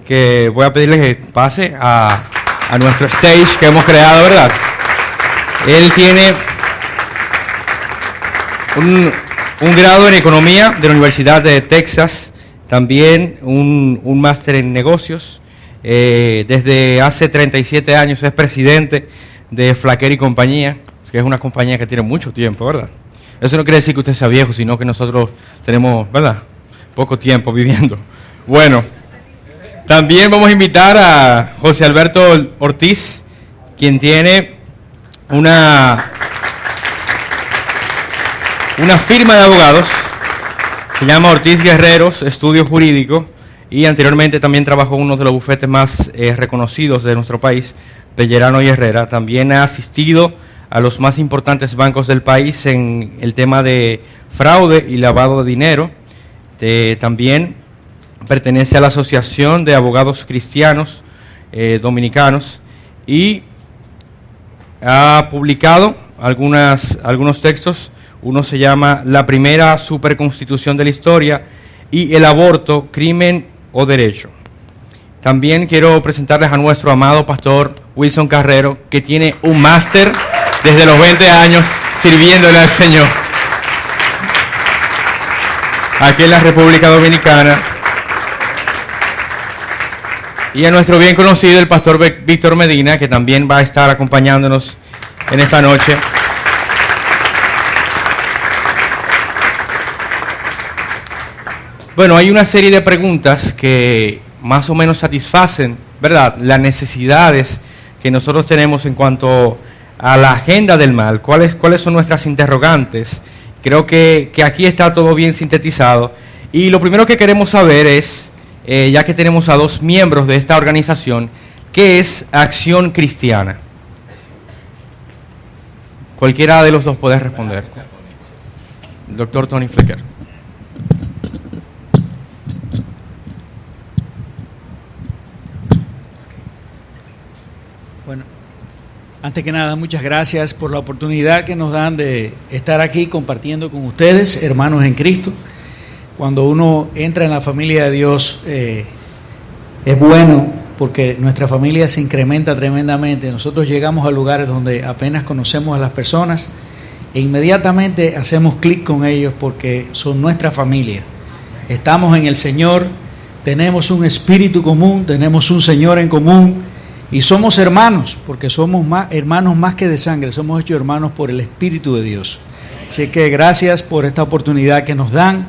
que voy a pedirle que pase a nuestro stage que hemos creado, ¿verdad? Él tiene un grado en Economía de la Universidad de Texas, también un máster en negocios. Desde hace 37 años es presidente de Flaquer y Compañía, que es una compañía que tiene mucho tiempo, ¿verdad? Eso no quiere decir que usted sea viejo, sino que nosotros tenemos, ¿verdad?, poco tiempo viviendo. Bueno, también vamos a invitar a José Alberto Ortiz, quien tiene una firma de abogados, se llama Ortiz Guerreros, Estudio Jurídico, y anteriormente también trabajó en uno de los bufetes más reconocidos de nuestro país, Pellerano y Herrera. También ha asistido a los más importantes bancos del país en el tema de fraude y lavado de dinero. También pertenece a la Asociación de Abogados Cristianos Dominicanos y ha publicado algunos textos. Uno se llama La primera superconstitución de la historia y El aborto, crimen o derecho. También quiero presentarles a nuestro amado pastor Wilson Carrero, que tiene un máster desde los 20 años sirviéndole al Señor aquí en la República Dominicana. Y a nuestro bien conocido, el pastor Víctor Medina, que también va a estar acompañándonos en esta noche. Bueno, hay una serie de preguntas que más o menos satisfacen, ¿verdad?, las necesidades que nosotros tenemos en cuanto a la agenda del mal. ¿Cuáles son nuestras interrogantes? Creo que aquí está todo bien sintetizado. Y lo primero que queremos saber es, ya que tenemos a dos miembros de esta organización, ¿qué es Acción Cristiana? Cualquiera de los dos puede responder. El doctor Tony Flecker. Bueno, antes que nada, muchas gracias por la oportunidad que nos dan de estar aquí compartiendo con ustedes, hermanos en Cristo. Cuando uno entra en la familia de Dios, es bueno porque nuestra familia se incrementa tremendamente. Nosotros llegamos a lugares donde apenas conocemos a las personas e inmediatamente hacemos clic con ellos porque son nuestra familia. Estamos en el Señor, tenemos un espíritu común, tenemos un Señor en común y somos hermanos, porque somos hermanos más que de sangre, somos hechos hermanos por el Espíritu de Dios. Así que gracias por esta oportunidad que nos dan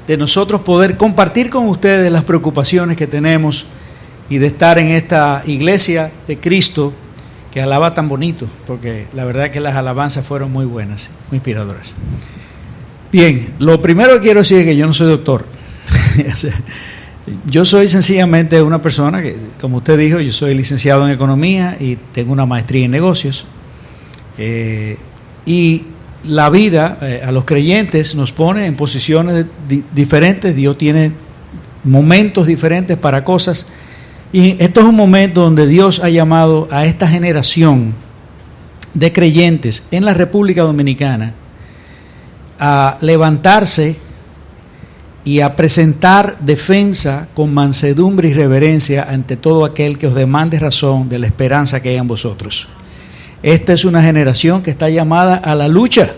de nosotros poder compartir con ustedes las preocupaciones que tenemos y de estar en esta iglesia de Cristo que alaba tan bonito, porque la verdad que las alabanzas fueron muy buenas, muy inspiradoras. Bien, lo primero que quiero decir es que yo no soy doctor. Yo soy sencillamente una persona que, como usted dijo, yo soy licenciado en Economía y tengo una maestría en negocios. Y la vida a los creyentes nos pone en posiciones diferentes. Dios tiene momentos diferentes para cosas. Y esto es un momento donde Dios ha llamado a esta generación de creyentes en la República Dominicana a levantarse y a presentar defensa con mansedumbre y reverencia ante todo aquel que os demande razón de la esperanza que hay en vosotros. Esta es una generación que está llamada a la lucha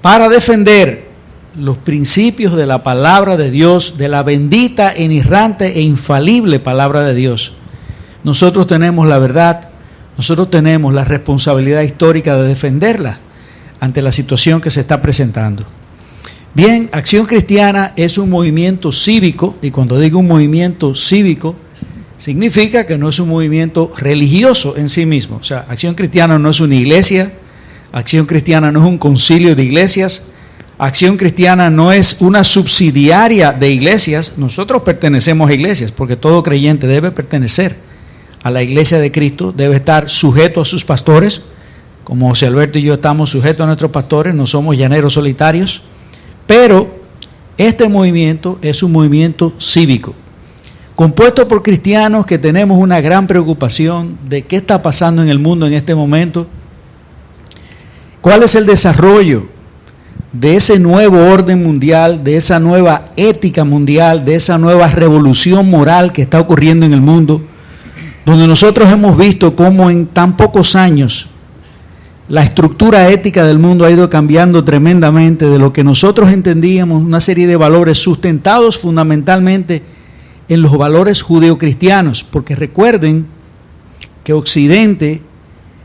para defender los principios de la palabra de Dios, de la bendita, inerrante e infalible palabra de Dios. Nosotros tenemos la verdad, nosotros tenemos la responsabilidad histórica de defenderla ante la situación que se está presentando. Bien, Acción Cristiana es un movimiento cívico, y cuando digo un movimiento cívico, significa que no es un movimiento religioso en sí mismo. O sea, Acción Cristiana no es una iglesia, Acción Cristiana no es un concilio de iglesias, Acción Cristiana no es una subsidiaria de iglesias. Nosotros pertenecemos a iglesias, porque todo creyente debe pertenecer a la iglesia de Cristo, debe estar sujeto a sus pastores, como José Alberto y yo estamos sujetos a nuestros pastores, no somos llaneros solitarios, pero este movimiento es un movimiento cívico, compuesto por cristianos que tenemos una gran preocupación de qué está pasando en el mundo en este momento, cuál es el desarrollo de ese nuevo orden mundial, de esa nueva ética mundial, de esa nueva revolución moral que está ocurriendo en el mundo, donde nosotros hemos visto cómo en tan pocos años la estructura ética del mundo ha ido cambiando tremendamente de lo que nosotros entendíamos, una serie de valores sustentados fundamentalmente en los valores judeocristianos, porque recuerden que Occidente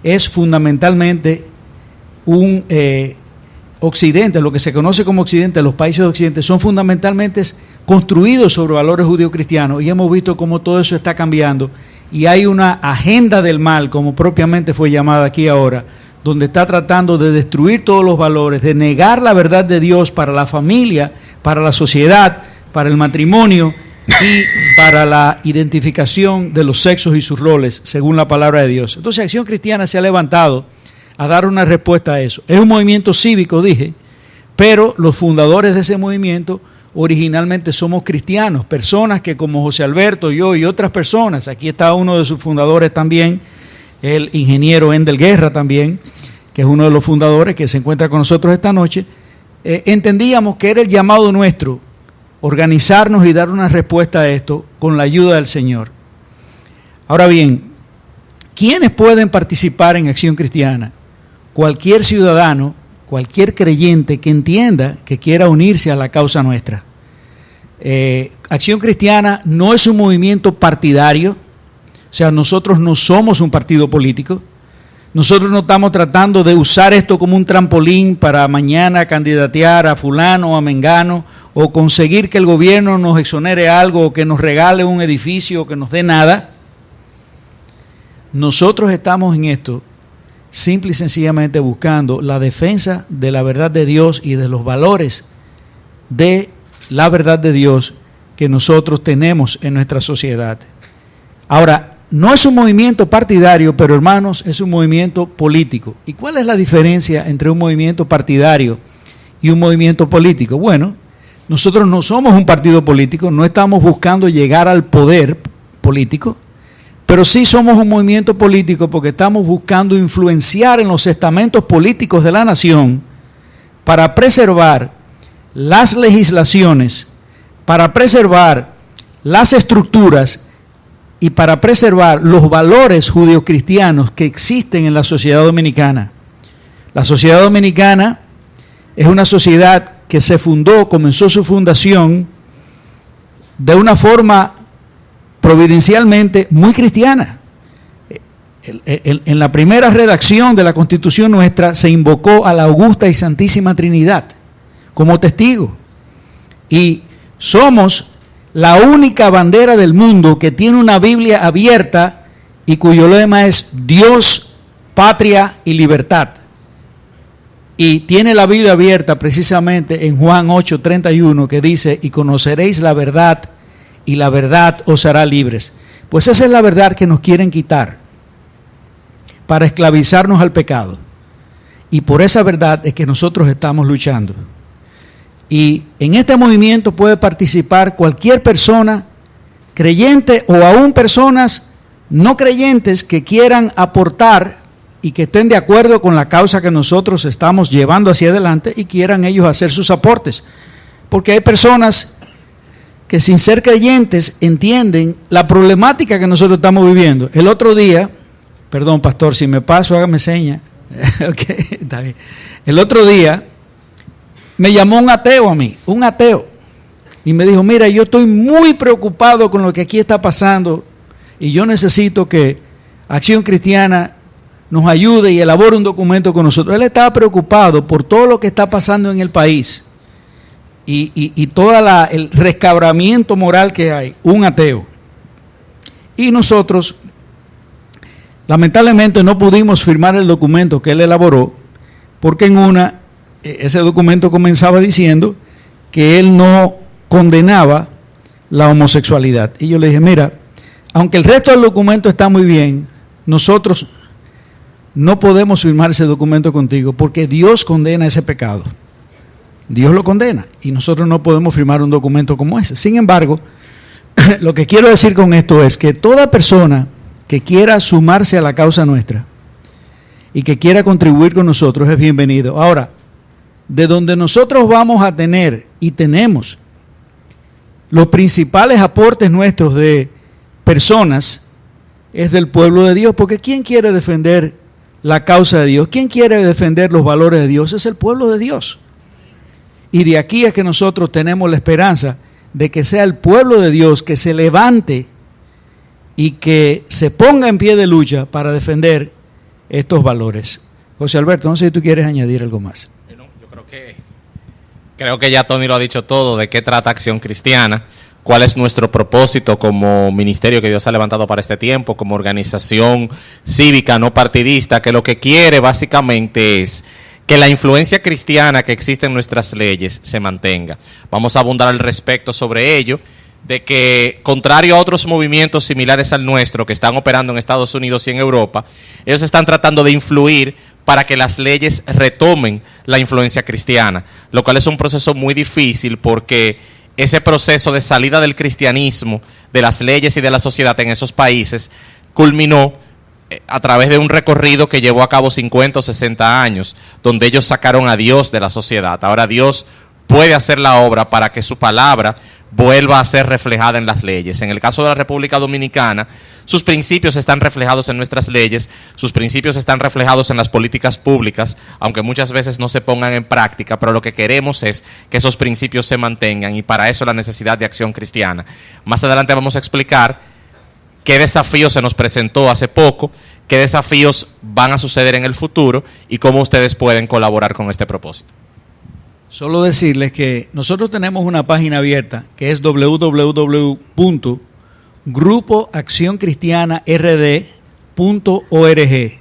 es fundamentalmente un Occidente, lo que se conoce como Occidente, los países de Occidente, son fundamentalmente construidos sobre valores judeocristianos, y hemos visto cómo todo eso está cambiando, y hay una agenda del mal, como propiamente fue llamada aquí ahora, donde está tratando de destruir todos los valores, de negar la verdad de Dios para la familia, para la sociedad, para el matrimonio y para la identificación de los sexos y sus roles, según la palabra de Dios. Entonces, Acción Cristiana se ha levantado a dar una respuesta a eso. Es un movimiento cívico, dije, pero los fundadores de ese movimiento originalmente somos cristianos, personas que como José Alberto, yo y otras personas, aquí está uno de sus fundadores también, el ingeniero Endel Guerra también, que es uno de los fundadores que se encuentra con nosotros esta noche, entendíamos que era el llamado nuestro organizarnos y dar una respuesta a esto con la ayuda del Señor. Ahora bien, ¿quiénes pueden participar en Acción Cristiana? Cualquier ciudadano, cualquier creyente que entienda que quiera unirse a la causa nuestra. Acción Cristiana no es un movimiento partidario, o sea, nosotros no somos un partido político, nosotros no estamos tratando de usar esto como un trampolín para mañana candidatear a fulano o a mengano, o conseguir que el gobierno nos exonere algo, o que nos regale un edificio, o que nos dé nada. Nosotros estamos en esto simple y sencillamente buscando la defensa de la verdad de Dios y de los valores de la verdad de Dios que nosotros tenemos en nuestra sociedad. Ahora, no es un movimiento partidario, pero hermanos, es un movimiento político. ¿Y cuál es la diferencia entre un movimiento partidario y un movimiento político? Bueno, nosotros no somos un partido político, no estamos buscando llegar al poder político, pero sí somos un movimiento político porque estamos buscando influenciar en los estamentos políticos de la nación para preservar las legislaciones, para preservar las estructuras y para preservar los valores judeocristianos que existen en la sociedad dominicana. La sociedad dominicana es una sociedad que se fundó, comenzó su fundación de una forma providencialmente muy cristiana. En la primera redacción de la Constitución nuestra se invocó a la Augusta y Santísima Trinidad como testigo. Y somos la única bandera del mundo que tiene una Biblia abierta y cuyo lema es Dios, patria y libertad. Y tiene la Biblia abierta precisamente en Juan 8:31 que dice, y conoceréis la verdad y la verdad os hará libres. Pues esa es la verdad que nos quieren quitar para esclavizarnos al pecado. Y por esa verdad es que nosotros estamos luchando. Y en este movimiento puede participar cualquier persona, creyente o aún personas no creyentes que quieran aportar y que estén de acuerdo con la causa que nosotros estamos llevando hacia adelante y quieran ellos hacer sus aportes. Porque hay personas que sin ser creyentes entienden la problemática que nosotros estamos viviendo. El otro día, perdón pastor, si me paso hágame seña. Okay, está bien. El otro día me llamó un ateo a mí, un ateo, y me dijo, mira, yo estoy muy preocupado con lo que aquí está pasando y yo necesito que Acción Cristiana nos ayude y elabore un documento con nosotros. Él estaba preocupado por todo lo que está pasando en el país y todo el rescabramiento moral que hay, un ateo. Y nosotros, lamentablemente, no pudimos firmar el documento que él elaboró, porque ese documento comenzaba diciendo que él no condenaba la homosexualidad. Y yo le dije, mira, aunque el resto del documento está muy bien, nosotros no podemos firmar ese documento contigo porque Dios condena ese pecado. Dios lo condena y nosotros no podemos firmar un documento como ese. Sin embargo, lo que quiero decir con esto es que toda persona que quiera sumarse a la causa nuestra y que quiera contribuir con nosotros es bienvenido. Ahora, de donde nosotros vamos a tener y tenemos los principales aportes nuestros de personas es del pueblo de Dios, porque ¿quién quiere defender la causa de Dios? ¿Quién quiere defender los valores de Dios? Es el pueblo de Dios. Y de aquí es que nosotros tenemos la esperanza de que sea el pueblo de Dios que se levante y que se ponga en pie de lucha para defender estos valores. José Alberto, no sé si tú quieres añadir algo más. Yo creo que ya Tony lo ha dicho todo, de qué trata Acción Cristiana, cuál es nuestro propósito como ministerio que Dios ha levantado para este tiempo, como organización cívica no partidista, que lo que quiere básicamente es que la influencia cristiana que existe en nuestras leyes se mantenga. Vamos a abundar al respecto sobre ello, de que, contrario a otros movimientos similares al nuestro que están operando en Estados Unidos y en Europa, ellos están tratando de influir para que las leyes retomen la influencia cristiana, lo cual es un proceso muy difícil porque ese proceso de salida del cristianismo, de las leyes y de la sociedad en esos países, culminó a través de un recorrido que llevó a cabo 50 o 60 años, donde ellos sacaron a Dios de la sociedad. Ahora Dios puede hacer la obra para que su palabra vuelva a ser reflejada en las leyes. En el caso de la República Dominicana, sus principios están reflejados en nuestras leyes, sus principios están reflejados en las políticas públicas, aunque muchas veces no se pongan en práctica, pero lo que queremos es que esos principios se mantengan y para eso la necesidad de Acción Cristiana. Más adelante vamos a explicar qué desafíos se nos presentó hace poco, qué desafíos van a suceder en el futuro y cómo ustedes pueden colaborar con este propósito. Solo decirles que nosotros tenemos una página abierta que es www.grupoaccioncristianard.org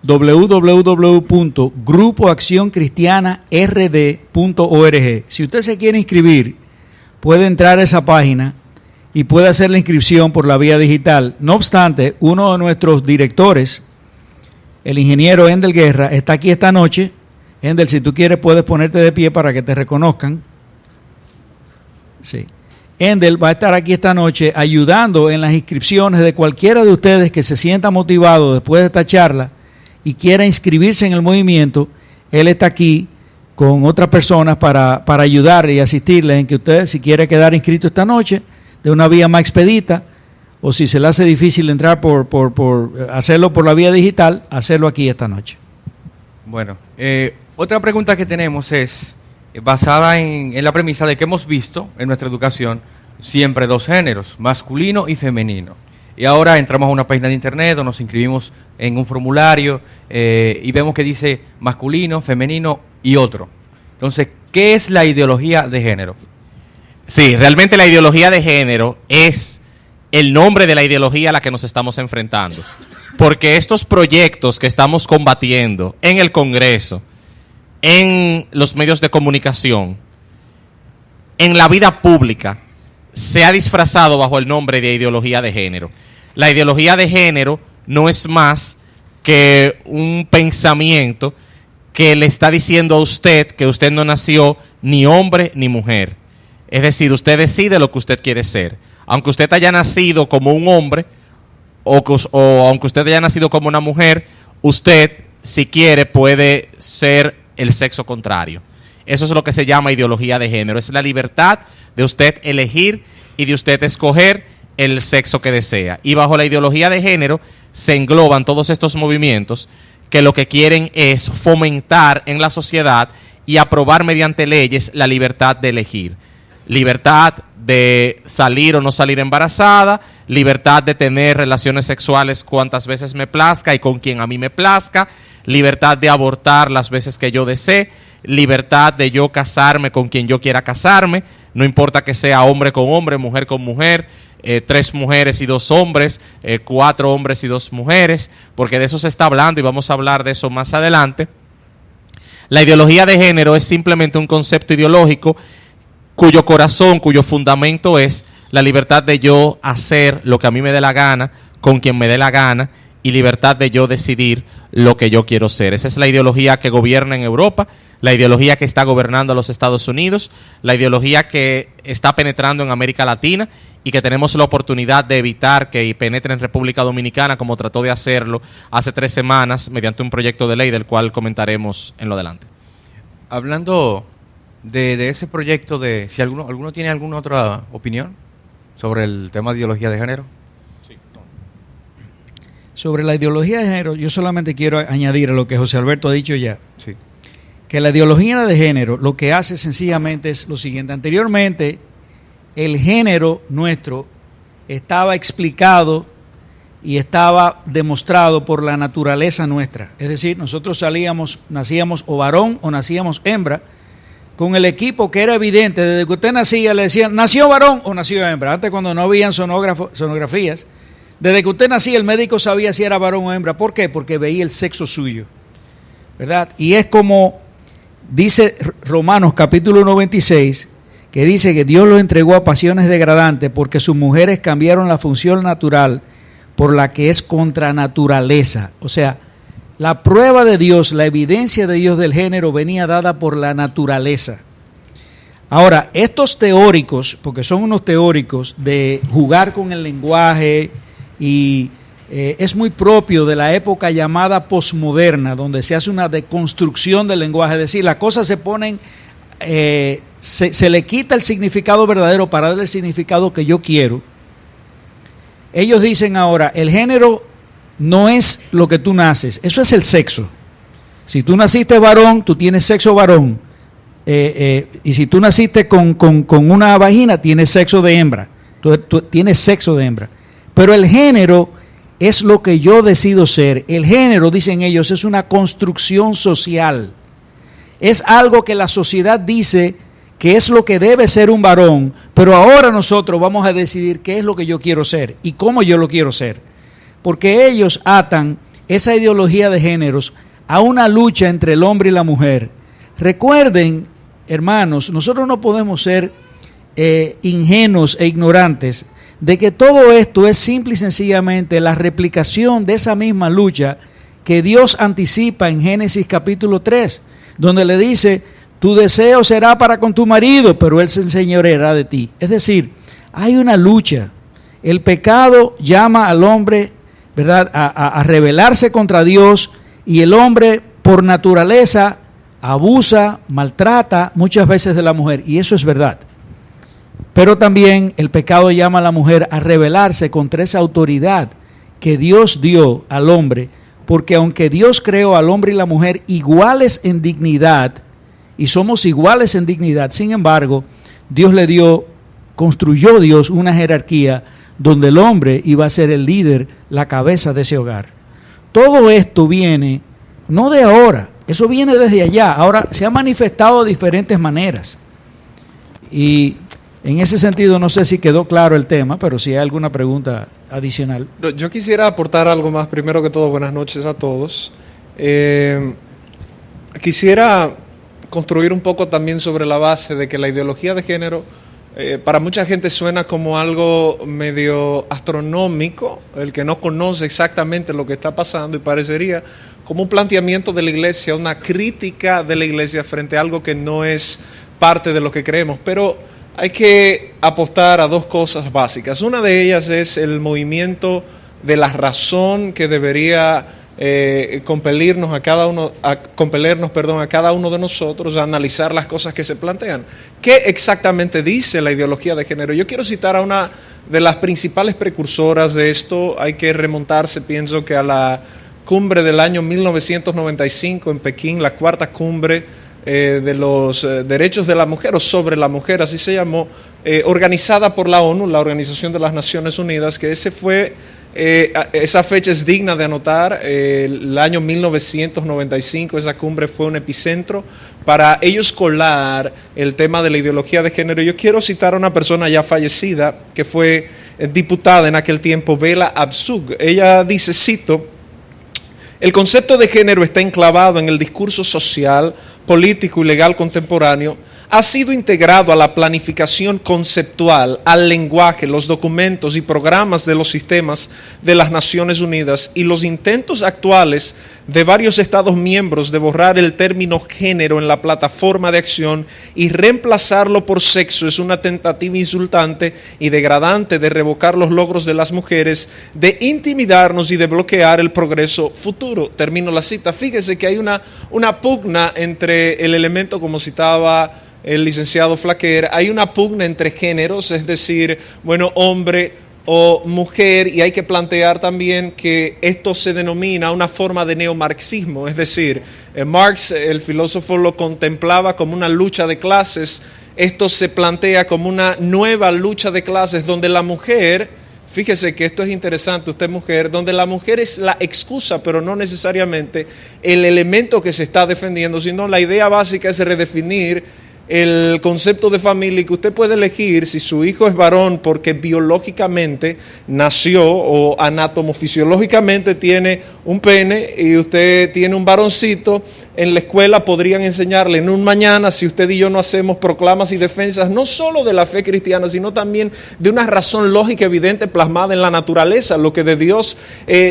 www.grupoaccioncristianard.org. Si usted se quiere inscribir, puede entrar a esa página y puede hacer la inscripción por la vía digital. No obstante, uno de nuestros directores, el ingeniero Endel Guerra, está aquí esta noche. Endel, si tú quieres puedes ponerte de pie para que te reconozcan. Sí. Endel va a estar aquí esta noche ayudando en las inscripciones de cualquiera de ustedes que se sienta motivado después de esta charla y quiera inscribirse en el movimiento. Él está aquí con otras personas para ayudarle y asistirles en que usted, si quiere quedar inscrito esta noche de una vía más expedita, o si se le hace difícil entrar por hacerlo por la vía digital, hacerlo aquí esta noche. Bueno, otra pregunta que tenemos es basada en la premisa de que hemos visto en nuestra educación siempre dos géneros, masculino y femenino. Y ahora entramos a una página de internet o nos inscribimos en un formulario y vemos que dice masculino, femenino y otro. Entonces, ¿qué es la ideología de género? Sí, realmente la ideología de género es el nombre de la ideología a la que nos estamos enfrentando. Porque estos proyectos que estamos combatiendo en el Congreso, en los medios de comunicación, en la vida pública, se ha disfrazado bajo el nombre de ideología de género. La ideología de género no es más que un pensamiento que le está diciendo a usted que usted no nació ni hombre ni mujer. Es decir, usted decide lo que usted quiere ser. Aunque usted haya nacido como un hombre o aunque usted haya nacido como una mujer, usted, si quiere, puede ser el sexo contrario. Eso es lo que se llama ideología de género. Es la libertad de usted elegir y de usted escoger el sexo que desea. Y bajo la ideología de género se engloban todos estos movimientos que lo que quieren es fomentar en la sociedad y aprobar mediante leyes la libertad de elegir. Libertad de salir o no salir embarazada, libertad de tener relaciones sexuales cuantas veces me plazca y con quien a mí me plazca, libertad de abortar las veces que yo desee, libertad de yo casarme con quien yo quiera casarme, no importa que sea hombre con hombre, mujer con mujer, 3 mujeres y 2 hombres, 4 hombres y 2 mujeres, porque de eso se está hablando y vamos a hablar de eso más adelante. La ideología de género es simplemente un concepto ideológico cuyo corazón, cuyo fundamento es la libertad de yo hacer lo que a mí me dé la gana, con quien me dé la gana, y libertad de yo decidir lo que yo quiero ser. Esa es la ideología que gobierna en Europa, la ideología que está gobernando a los Estados Unidos, la ideología que está penetrando en América Latina y que tenemos la oportunidad de evitar que penetre en República Dominicana, como trató de hacerlo hace 3 semanas mediante un proyecto de ley del cual comentaremos en lo adelante. Hablando de ese proyecto, si alguno tiene alguna otra opinión sobre el tema de ideología de género. Sobre la ideología de género, yo solamente quiero añadir a lo que José Alberto ha dicho ya, Sí. que la ideología de género lo que hace sencillamente es lo siguiente. Anteriormente, el género nuestro estaba explicado y estaba demostrado por la naturaleza nuestra. Es decir, nosotros nacíamos o varón o nacíamos hembra, con el equipo que era evidente, desde que usted nacía le decían, ¿nació varón o nació hembra? Antes, cuando no habían sonografías, desde que usted nacía el médico sabía si era varón o hembra. ¿Por qué? Porque veía el sexo suyo, ¿verdad? Y es como dice Romanos capítulo 1:26, que dice que Dios los entregó a pasiones degradantes porque sus mujeres cambiaron la función natural por la que es contra naturaleza. O sea, la prueba de Dios, la evidencia de Dios del género venía dada por la naturaleza. Ahora, estos teóricos, porque son unos teóricos de jugar con el lenguaje y es muy propio de la época llamada posmoderna, donde se hace una deconstrucción del lenguaje, es decir, las cosas se ponen, se le quita el significado verdadero para darle el significado que yo quiero. Ellos dicen ahora, el género no es lo que tú naces, eso es el sexo. Si tú naciste varón, tú tienes sexo varón. Y si tú naciste con una vagina, tienes sexo de hembra. Tú tienes sexo de hembra. Pero el género es lo que yo decido ser. El género, dicen ellos, es una construcción social. Es algo que la sociedad dice que es lo que debe ser un varón, pero ahora nosotros vamos a decidir qué es lo que yo quiero ser y cómo yo lo quiero ser. Porque ellos atan esa ideología de géneros a una lucha entre el hombre y la mujer. Recuerden, hermanos, nosotros no podemos ser ingenuos e ignorantes de que todo esto es simple y sencillamente la replicación de esa misma lucha que Dios anticipa en Génesis capítulo 3, donde le dice, tu deseo será para con tu marido, pero él se enseñoreará de ti. Es decir, hay una lucha. El pecado llama al hombre, ¿verdad?, a rebelarse contra Dios, y el hombre por naturaleza abusa, maltrata muchas veces de la mujer, y eso es verdad. Pero también el pecado llama a la mujer a rebelarse contra esa autoridad que Dios dio al hombre, porque aunque Dios creó al hombre y la mujer iguales en dignidad, y somos iguales en dignidad, sin embargo, construyó Dios una jerarquía donde el hombre iba a ser el líder, la cabeza de ese hogar. Todo esto viene no de ahora, eso viene desde allá. Ahora se ha manifestado de diferentes maneras. Y en ese sentido no sé si quedó claro el tema, pero si hay alguna pregunta adicional. Yo quisiera aportar algo más. Primero que todo, buenas noches a todos. Quisiera construir un poco también sobre la base de que la ideología de género para mucha gente suena como algo medio astronómico, el que no conoce exactamente lo que está pasando, y parecería como un planteamiento de la iglesia, una crítica de la iglesia frente a algo que no es parte de lo que creemos. Pero hay que apostar a dos cosas básicas. Una de ellas es el movimiento de la razón que debería compelernos a cada uno de nosotros a analizar las cosas que se plantean. ¿Qué exactamente dice la ideología de género? Yo quiero citar a una de las principales precursoras de esto. Hay que remontarse, pienso que a la cumbre del año 1995 en Pekín, la cuarta cumbre de los derechos de la mujer, o sobre la mujer, así se llamó, organizada por la ONU, la Organización de las Naciones Unidas, que esa fecha es digna de anotar. El año 1995, esa cumbre fue un epicentro para ellos colar el tema de la ideología de género. Yo quiero citar a una persona ya fallecida, que fue diputada en aquel tiempo, Bella Abzug. Ella dice, cito: el concepto de género está enclavado en el discurso social, político y legal contemporáneo, ha sido integrado a la planificación conceptual, al lenguaje, los documentos y programas de los sistemas de las Naciones Unidas, y los intentos actuales de varios Estados miembros de borrar el término género en la plataforma de acción y reemplazarlo por sexo es una tentativa insultante y degradante de revocar los logros de las mujeres, de intimidarnos y de bloquear el progreso futuro. Termino la cita. Fíjese que hay una pugna entre el elemento, como citaba el licenciado Flaquer, hay una pugna entre géneros, es decir, bueno, hombre o mujer, y hay que plantear también que esto se denomina una forma de neomarxismo, es decir, Marx, el filósofo, lo contemplaba como una lucha de clases. Esto se plantea como una nueva lucha de clases donde la mujer, fíjese que esto es interesante, usted mujer, donde la mujer es la excusa, pero no necesariamente el elemento que se está defendiendo, sino la idea básica es redefinir el concepto de familia, y que usted puede elegir si su hijo es varón porque biológicamente nació o anatomofisiológicamente tiene un pene y usted tiene un varoncito. En la escuela podrían enseñarle en un mañana, si usted y yo no hacemos proclamas y defensas no solo de la fe cristiana, sino también de una razón lógica evidente plasmada en la naturaleza. Lo que de Dios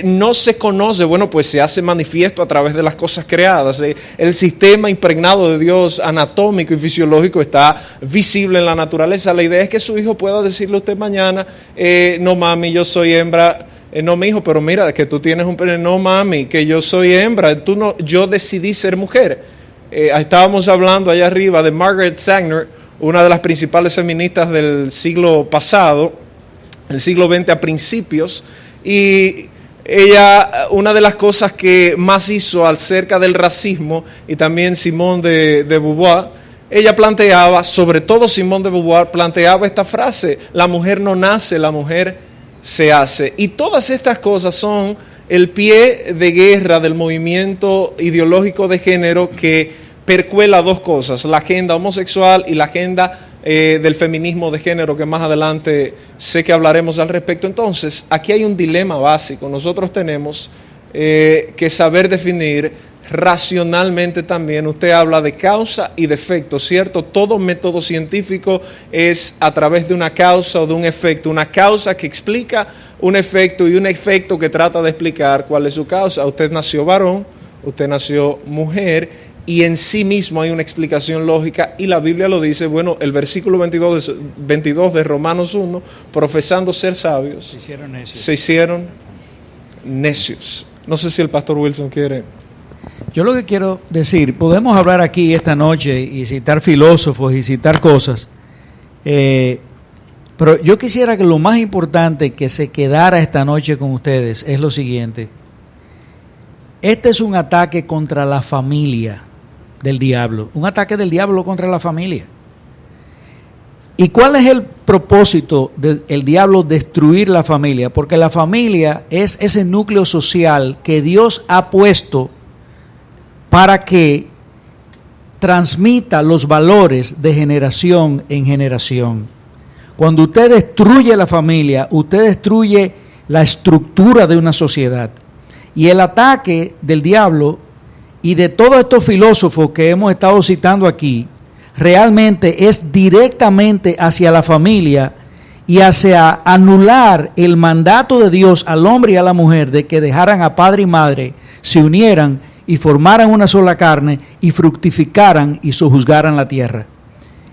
no se conoce, bueno, pues se hace manifiesto a través de las cosas creadas. El sistema impregnado de Dios, anatómico y fisiológico, está visible en la naturaleza. La idea es que su hijo pueda decirle a usted mañana, no mami, yo soy hembra. No, mi hijo, pero mira que tú tienes un pene. No, mami, que yo soy hembra. Yo decidí ser mujer. Estábamos hablando allá arriba de Margaret Sanger, una de las principales feministas del siglo pasado, el siglo XX a principios, y ella, una de las cosas que más hizo acerca del racismo, y también Simone de Beauvoir, ella planteaba, sobre todo Simone de Beauvoir, planteaba esta frase: la mujer no nace, la mujer se hace. Y todas estas cosas son el pie de guerra del movimiento ideológico de género que percuela dos cosas: la agenda homosexual y la agenda del feminismo de género, que más adelante sé que hablaremos al respecto. Entonces, aquí hay un dilema básico. Nosotros tenemos que saber definir racionalmente también. Usted habla de causa y de efecto, ¿cierto? Todo método científico es a través de una causa o de un efecto. Una causa que explica un efecto y un efecto que trata de explicar cuál es su causa. Usted nació varón, usted nació mujer, y en sí mismo hay una explicación lógica, y la Biblia lo dice. Bueno, el versículo 22 de Romanos 1, profesando ser sabios, se hicieron necios. No sé si el pastor Wilson quiere. Yo lo que quiero decir, podemos hablar aquí esta noche y citar filósofos y citar cosas, pero yo quisiera que lo más importante que se quedara esta noche con ustedes es lo siguiente: este es un ataque contra la familia del diablo, un ataque del diablo contra la familia. ¿Y cuál es el propósito del diablo? Destruir la familia, porque la familia es ese núcleo social que Dios ha puesto para que transmita los valores de generación en generación. Cuando usted destruye la familia, usted destruye la estructura de una sociedad. Y el ataque del diablo y de todos estos filósofos que hemos estado citando aquí, realmente es directamente hacia la familia y hacia anular el mandato de Dios al hombre y a la mujer de que dejaran a padre y madre, se unieran y formaran una sola carne y fructificaran y sojuzgaran la tierra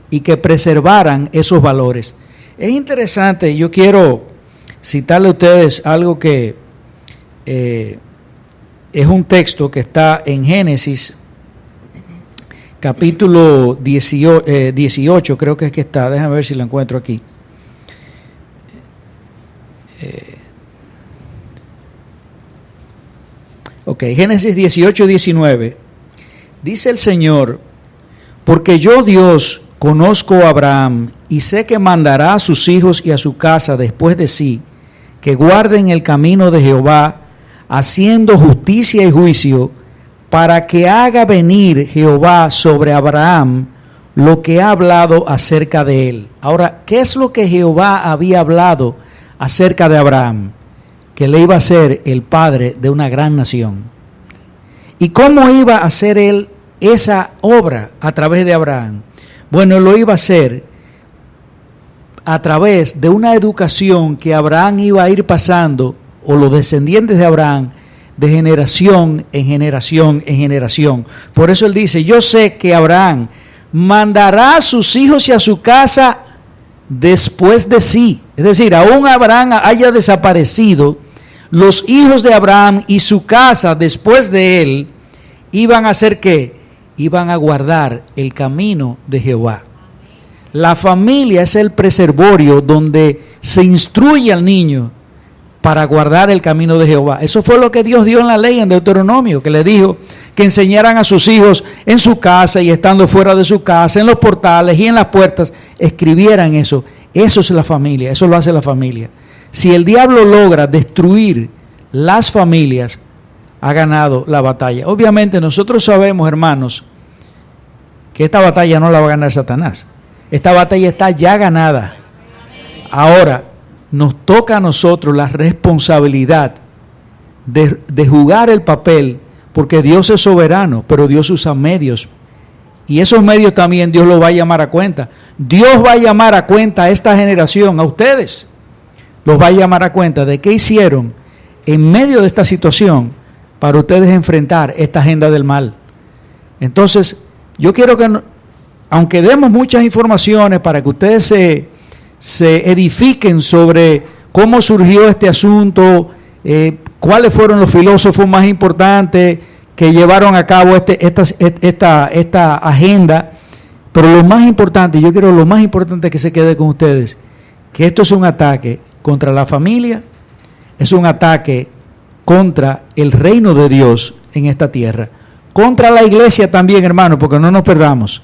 y que preservaran esos valores. Es interesante, yo quiero citarle a ustedes algo que es un texto que está en Génesis capítulo 18, creo que es que está, déjame ver si lo encuentro aquí. Génesis 18, 19. Dice el Señor: porque yo, Dios, conozco a Abraham y sé que mandará a sus hijos y a su casa después de sí, que guarden el camino de Jehová, haciendo justicia y juicio, para que haga venir Jehová sobre Abraham lo que ha hablado acerca de él. Ahora, ¿qué es lo que Jehová había hablado acerca de Abraham? Que le iba a ser el padre de una gran nación. ¿Y cómo iba a hacer él esa obra a través de Abraham? Bueno, lo iba a hacer a través de una educación que Abraham iba a ir pasando, o los descendientes de Abraham, de generación en generación en generación. Por eso él dice, yo sé que Abraham mandará a sus hijos y a su casa después de sí. Es decir, aún Abraham haya desaparecido, los hijos de Abraham y su casa después de él iban a hacer ¿qué? Iban a guardar el camino de Jehová. La familia es el preservorio donde se instruye al niño para guardar el camino de Jehová. Eso fue lo que Dios dio en la ley, en Deuteronomio, que le dijo que enseñaran a sus hijos en su casa y estando fuera de su casa, en los portales y en las puertas, escribieran eso. Eso es la familia, eso lo hace la familia. Si el diablo logra destruir las familias, ha ganado la batalla. Obviamente nosotros sabemos, hermanos, que esta batalla no la va a ganar Satanás. Esta batalla está ya ganada. Ahora, nos toca a nosotros la responsabilidad de jugar el papel, porque Dios es soberano, pero Dios usa medios. Y esos medios también Dios los va a llamar a cuenta. Dios va a llamar a cuenta a esta generación, a ustedes. Los va a llamar a cuenta de qué hicieron en medio de esta situación para ustedes enfrentar esta agenda del mal. Entonces, yo quiero que, aunque demos muchas informaciones para que ustedes se edifiquen sobre cómo surgió este asunto, cuáles fueron los filósofos más importantes que llevaron a cabo esta agenda, pero lo más importante, yo quiero lo más importante que se quede con ustedes, que esto es un ataque contra la familia, es un ataque contra el reino de Dios en esta tierra, contra la iglesia también, hermano, porque no nos perdamos.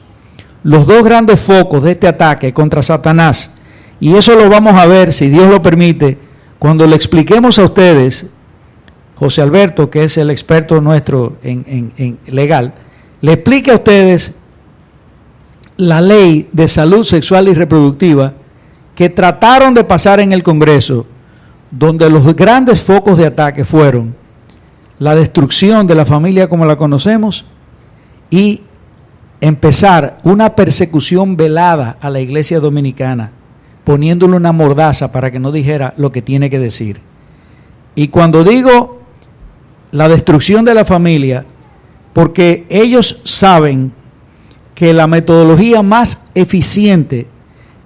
Los dos grandes focos de este ataque contra Satanás, y eso lo vamos a ver, si Dios lo permite, cuando le expliquemos a ustedes, José Alberto, que es el experto nuestro en legal, le explique a ustedes la ley de salud sexual y reproductiva que trataron de pasar en el Congreso, donde los grandes focos de ataque fueron la destrucción de la familia como la conocemos y empezar una persecución velada a la iglesia dominicana, poniéndole una mordaza para que no dijera lo que tiene que decir. Y cuando digo la destrucción de la familia, porque ellos saben que la metodología más eficiente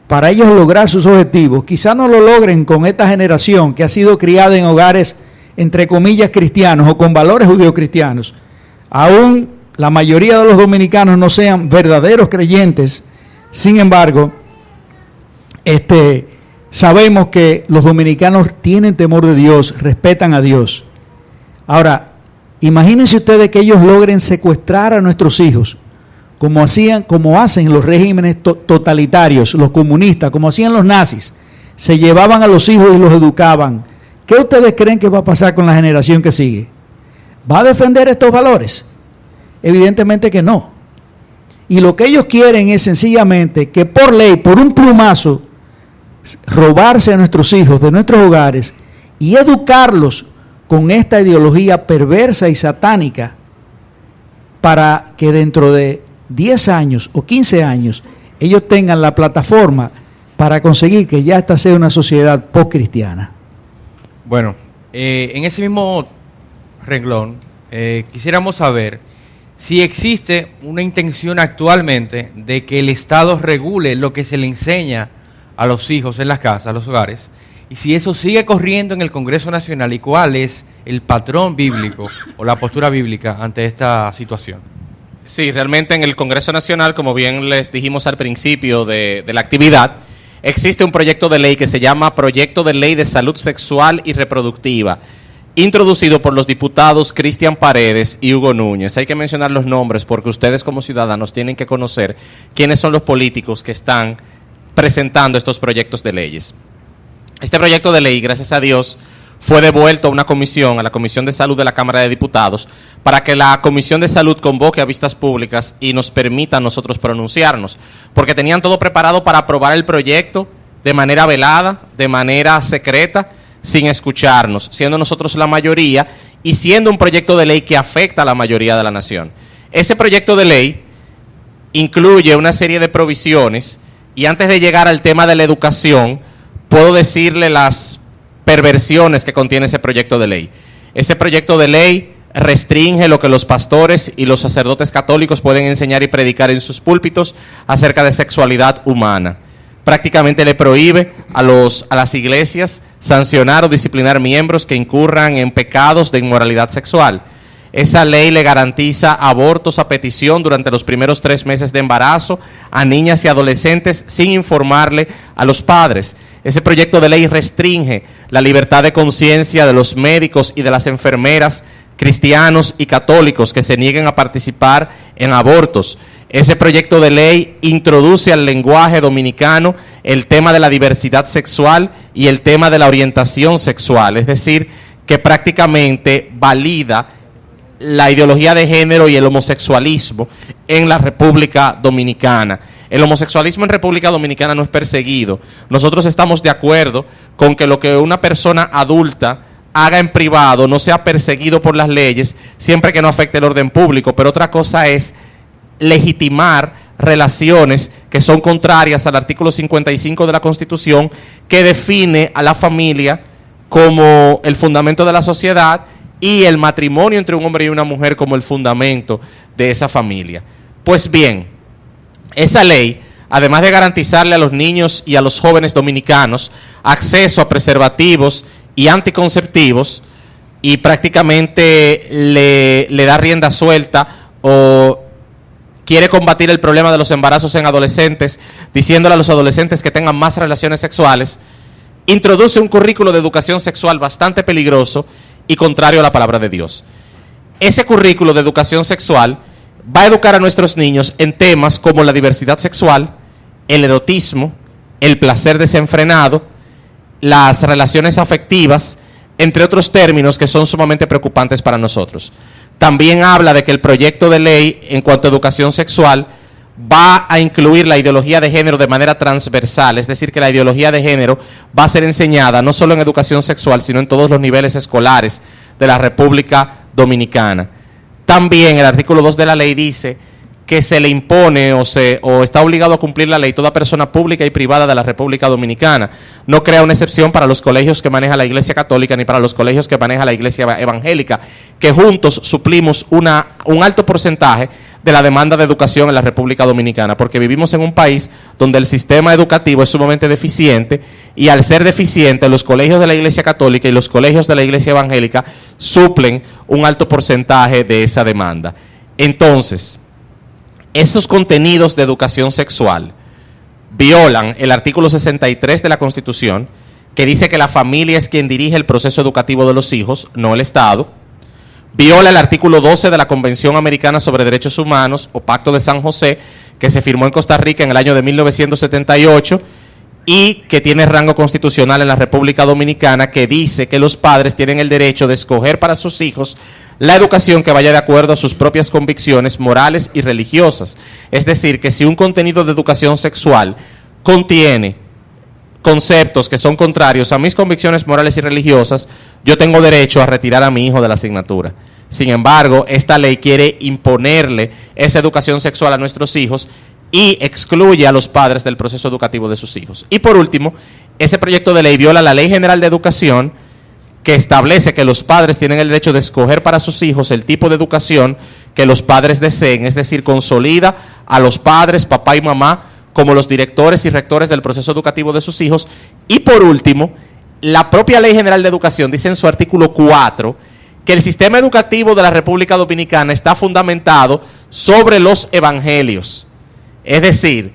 para ellos lograr sus objetivos, quizás no lo logren con esta generación que ha sido criada en hogares, entre comillas, cristianos o con valores judeocristianos. Aún la mayoría de los dominicanos no sean verdaderos creyentes, sin embargo, sabemos que los dominicanos tienen temor de Dios, respetan a Dios. Ahora, imagínense ustedes que ellos logren secuestrar a nuestros hijos, como hacen los regímenes totalitarios, los comunistas, como hacían los nazis. Se llevaban a los hijos y los educaban. ¿Qué ustedes creen que va a pasar con la generación que sigue? ¿Va a defender estos valores? Evidentemente que no. Y lo que ellos quieren es sencillamente que por ley, por un plumazo, robarse a nuestros hijos de nuestros hogares y educarlos con esta ideología perversa y satánica para que dentro de 10 años o 15 años ellos tengan la plataforma para conseguir que ya esta sea una sociedad post-cristiana. Bueno, en ese mismo renglón quisiéramos saber si existe una intención actualmente de que el Estado regule lo que se le enseña a los hijos en las casas, a los hogares, y si eso sigue corriendo en el Congreso Nacional y cuál es el patrón bíblico o la postura bíblica ante esta situación. Sí, realmente en el Congreso Nacional, como bien les dijimos al principio de la actividad, existe un proyecto de ley que se llama Proyecto de Ley de Salud Sexual y Reproductiva, introducido por los diputados Cristian Paredes y Hugo Núñez. Hay que mencionar los nombres porque ustedes como ciudadanos tienen que conocer quiénes son los políticos que están presentando estos proyectos de leyes. Este proyecto de ley, gracias a Dios, fue devuelto a una comisión, a la Comisión de Salud de la Cámara de Diputados, para que la Comisión de Salud convoque a vistas públicas y nos permita a nosotros pronunciarnos, porque tenían todo preparado para aprobar el proyecto de manera velada, de manera secreta, sin escucharnos, siendo nosotros la mayoría y siendo un proyecto de ley que afecta a la mayoría de la nación. Ese proyecto de ley incluye una serie de provisiones, y antes de llegar al tema de la educación, puedo decirle las perversiones que contiene ese proyecto de ley. Ese proyecto de ley restringe lo que los pastores y los sacerdotes católicos pueden enseñar y predicar en sus púlpitos acerca de sexualidad humana. Prácticamente le prohíbe a las iglesias sancionar o disciplinar miembros que incurran en pecados de inmoralidad sexual. Esa ley le garantiza abortos a petición durante los primeros 3 meses de embarazo a niñas y adolescentes sin informarle a los padres. Ese proyecto de ley restringe la libertad de conciencia de los médicos y de las enfermeras cristianos y católicos que se nieguen a participar en abortos. Ese proyecto de ley introduce al lenguaje dominicano el tema de la diversidad sexual y el tema de la orientación sexual, es decir, que prácticamente valida la ideología de género y el homosexualismo en la República Dominicana. El homosexualismo en República Dominicana no es perseguido. Nosotros estamos de acuerdo con que lo que una persona adulta haga en privado no sea perseguido por las leyes siempre que no afecte el orden público, pero otra cosa es legitimar relaciones que son contrarias al artículo 55 de la Constitución, que define a la familia como el fundamento de la sociedad y el matrimonio entre un hombre y una mujer como el fundamento de esa familia. Pues bien, esa ley, además de garantizarle a los niños y a los jóvenes dominicanos acceso a preservativos y anticonceptivos, y prácticamente le da rienda suelta o quiere combatir el problema de los embarazos en adolescentes, diciéndole a los adolescentes que tengan más relaciones sexuales, introduce un currículo de educación sexual bastante peligroso y contrario a la palabra de Dios. Ese currículo de educación sexual va a educar a nuestros niños en temas como la diversidad sexual, el erotismo, el placer desenfrenado, las relaciones afectivas, entre otros términos que son sumamente preocupantes para nosotros. También habla de que el proyecto de ley en cuanto a educación sexual va a incluir la ideología de género de manera transversal, es decir, que la ideología de género va a ser enseñada no solo en educación sexual, sino en todos los niveles escolares de la República Dominicana. También el artículo 2 de la ley dice que se le impone o está obligado a cumplir la ley toda persona pública y privada de la República Dominicana. No crea una excepción para los colegios que maneja la Iglesia Católica ni para los colegios que maneja la Iglesia Evangélica, que juntos suplimos un alto porcentaje de la demanda de educación en la República Dominicana, porque vivimos en un país donde el sistema educativo es sumamente deficiente, y al ser deficiente, los colegios de la Iglesia Católica y los colegios de la Iglesia Evangélica suplen un alto porcentaje de esa demanda. Entonces, esos contenidos de educación sexual violan el artículo 63 de la Constitución, que dice que la familia es quien dirige el proceso educativo de los hijos, no el Estado. Viola el artículo 12 de la Convención Americana sobre Derechos Humanos o Pacto de San José, que se firmó en Costa Rica en el año de 1978 y que tiene rango constitucional en la República Dominicana, que dice que los padres tienen el derecho de escoger para sus hijos la educación que vaya de acuerdo a sus propias convicciones morales y religiosas. Es decir, que si un contenido de educación sexual contiene conceptos que son contrarios a mis convicciones morales y religiosas, yo tengo derecho a retirar a mi hijo de la asignatura. Sin embargo, esta ley quiere imponerle esa educación sexual a nuestros hijos y excluye a los padres del proceso educativo de sus hijos. Y por último, ese proyecto de ley viola la Ley General de Educación, que establece que los padres tienen el derecho de escoger para sus hijos el tipo de educación que los padres deseen, es decir, consolida a los padres, papá y mamá, como los directores y rectores del proceso educativo de sus hijos. Y por último, la propia Ley General de Educación dice en su artículo 4 que el sistema educativo de la República Dominicana está fundamentado sobre los evangelios. Es decir,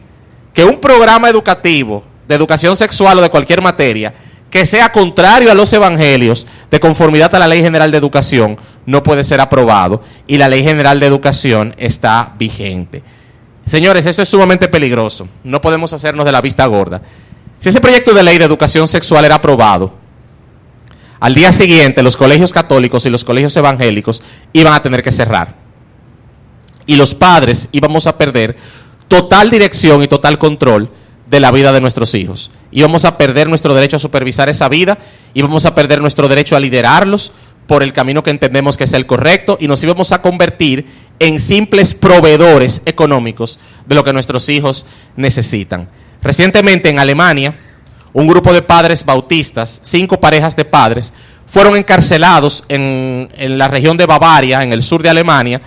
que un programa educativo de educación sexual o de cualquier materia que sea contrario a los evangelios, de conformidad a la Ley General de Educación, no puede ser aprobado, y la Ley General de Educación está vigente. Señores, eso es sumamente peligroso. No podemos hacernos de la vista gorda. Si ese proyecto de ley de educación sexual era aprobado, al día siguiente los colegios católicos y los colegios evangélicos iban a tener que cerrar. Y los padres íbamos a perder total dirección y total control de la vida de nuestros hijos. Íbamos a perder nuestro derecho a supervisar esa vida, íbamos a perder nuestro derecho a liderarlos por el camino que entendemos que es el correcto, y nos íbamos a convertir en simples proveedores económicos de lo que nuestros hijos necesitan. Recientemente en Alemania, un grupo de padres bautistas, 5 parejas de padres, fueron encarcelados en la región de Bavaria, en el sur de Alemania,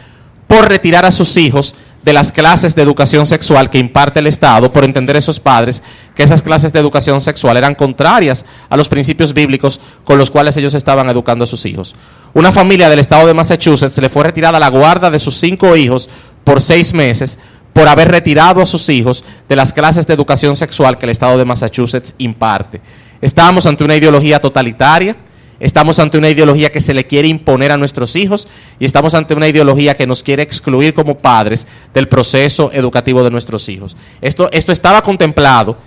por retirar a sus hijos de las clases de educación sexual que imparte el Estado, por entender esos padres que esas clases de educación sexual eran contrarias a los principios bíblicos con los cuales ellos estaban educando a sus hijos. Una familia del estado de Massachusetts le fue retirada la guarda de sus 5 hijos por 6 meses por haber retirado a sus hijos de las clases de educación sexual que el estado de Massachusetts imparte. Estábamos ante una ideología totalitaria. Estamos ante una ideología que se le quiere imponer a nuestros hijos y estamos ante una ideología que nos quiere excluir como padres del proceso educativo de nuestros hijos. Esto está contemplado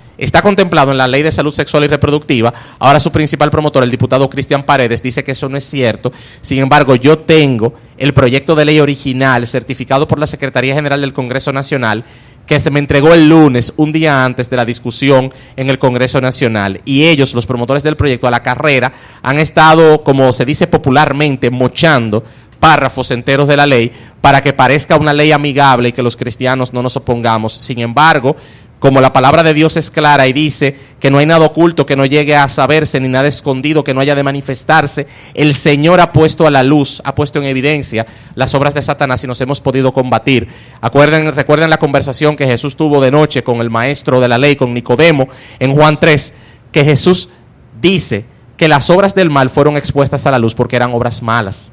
en la Ley de Salud Sexual y Reproductiva. Ahora su principal promotor, el diputado Cristian Paredes, dice que eso no es cierto. Sin embargo, yo tengo el proyecto de ley original certificado por la Secretaría General del Congreso Nacional, que se me entregó el lunes, un día antes de la discusión en el Congreso Nacional. Y ellos, los promotores del proyecto, a la carrera, han estado, como se dice popularmente, mochando párrafos enteros de la ley para que parezca una ley amigable y que los cristianos no nos opongamos. Sin embargo, como la palabra de Dios es clara y dice que no hay nada oculto que no llegue a saberse, ni nada escondido que no haya de manifestarse, el Señor ha puesto a la luz, ha puesto en evidencia las obras de Satanás y nos hemos podido combatir. Recuerden la conversación que Jesús tuvo de noche con el maestro de la ley, con Nicodemo, en Juan 3, que Jesús dice que las obras del mal fueron expuestas a la luz porque eran obras malas.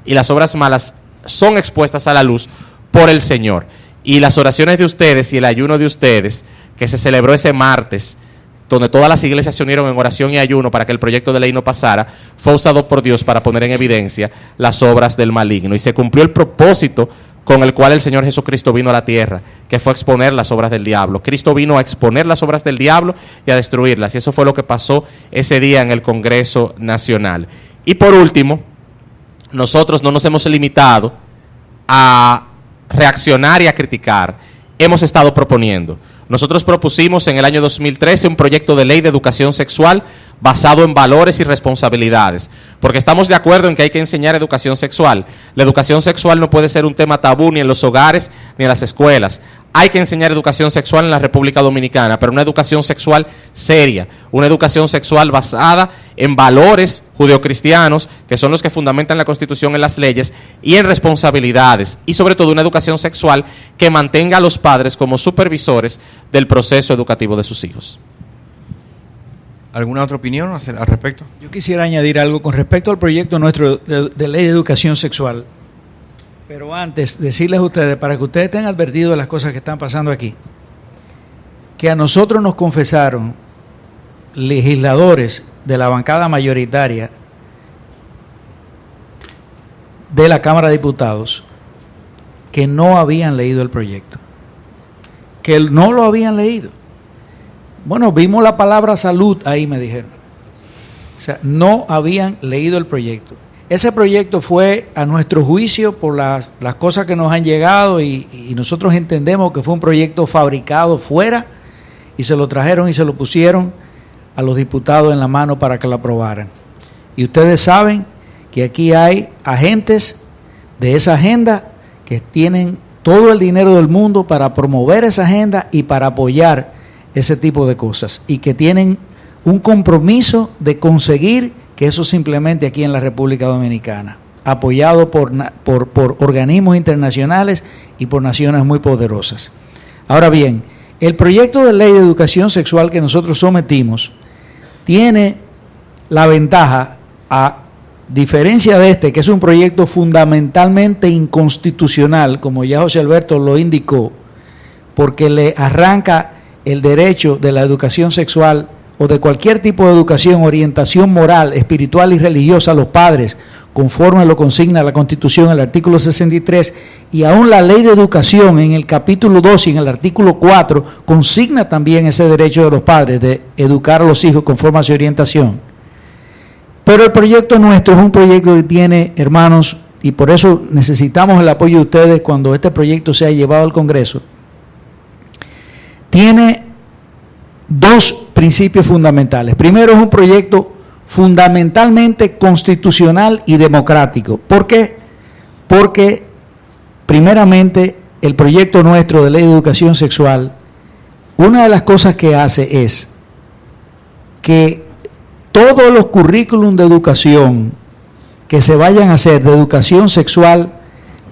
Y las obras malas son expuestas a la luz por el Señor. Y las oraciones de ustedes y el ayuno de ustedes, que se celebró ese martes, donde todas las iglesias se unieron en oración y ayuno para que el proyecto de ley no pasara, fue usado por Dios para poner en evidencia las obras del maligno. Y se cumplió el propósito con el cual el Señor Jesucristo vino a la tierra, que fue exponer las obras del diablo. Cristo vino a exponer las obras del diablo y a destruirlas. Y eso fue lo que pasó ese día en el Congreso Nacional. Y por último, nosotros no nos hemos limitado a reaccionar y a criticar. Hemos estado proponiendo. Nosotros propusimos en el año 2013 un proyecto de ley de educación sexual basado en valores y responsabilidades, porque estamos de acuerdo en que hay que enseñar educación sexual. La educación sexual no puede ser un tema tabú ni en los hogares ni en las escuelas. Hay que enseñar educación sexual en la República Dominicana, pero una educación sexual seria, una educación sexual basada en valores judeocristianos, que son los que fundamentan la Constitución en las leyes, y en responsabilidades, y sobre todo una educación sexual que mantenga a los padres como supervisores del proceso educativo de sus hijos. ¿Alguna otra opinión al respecto? Yo quisiera añadir algo con respecto al proyecto nuestro de ley de educación sexual. Pero antes, decirles a ustedes, para que ustedes estén advertidos de las cosas que están pasando aquí, que a nosotros nos confesaron legisladores de la bancada mayoritaria de la Cámara de Diputados que no habían leído el proyecto, que no lo habían leído. Bueno, vimos la palabra salud ahí, me dijeron. O sea, no habían leído el proyecto. Ese proyecto fue, a nuestro juicio, por las cosas que nos han llegado y nosotros entendemos que fue un proyecto fabricado fuera y se lo trajeron y se lo pusieron a los diputados en la mano para que lo aprobaran. Y ustedes saben que aquí hay agentes de esa agenda que tienen todo el dinero del mundo para promover esa agenda y para apoyar ese tipo de cosas y que tienen un compromiso de conseguir que eso se implemente aquí en la República Dominicana, apoyado por organismos internacionales y por naciones muy poderosas. Ahora bien, el proyecto de ley de educación sexual que nosotros sometimos tiene la ventaja, a diferencia de este, que es un proyecto fundamentalmente inconstitucional, como ya José Alberto lo indicó, porque le arranca el derecho de la educación sexual o de cualquier tipo de educación, orientación moral, espiritual y religiosa a los padres, conforme lo consigna la Constitución, el artículo 63, y aún la Ley de Educación en el capítulo 2 y en el artículo 4, consigna también ese derecho de los padres de educar a los hijos conforme a su orientación. Pero el proyecto nuestro es un proyecto que tiene, hermanos, y por eso necesitamos el apoyo de ustedes cuando este proyecto sea llevado al Congreso, tiene dos principios fundamentales. Primero, es un proyecto fundamentalmente constitucional y democrático. ¿Por qué? Porque primeramente, el proyecto nuestro de ley de educación sexual, una de las cosas que hace es que todos los currículum de educación que se vayan a hacer de educación sexual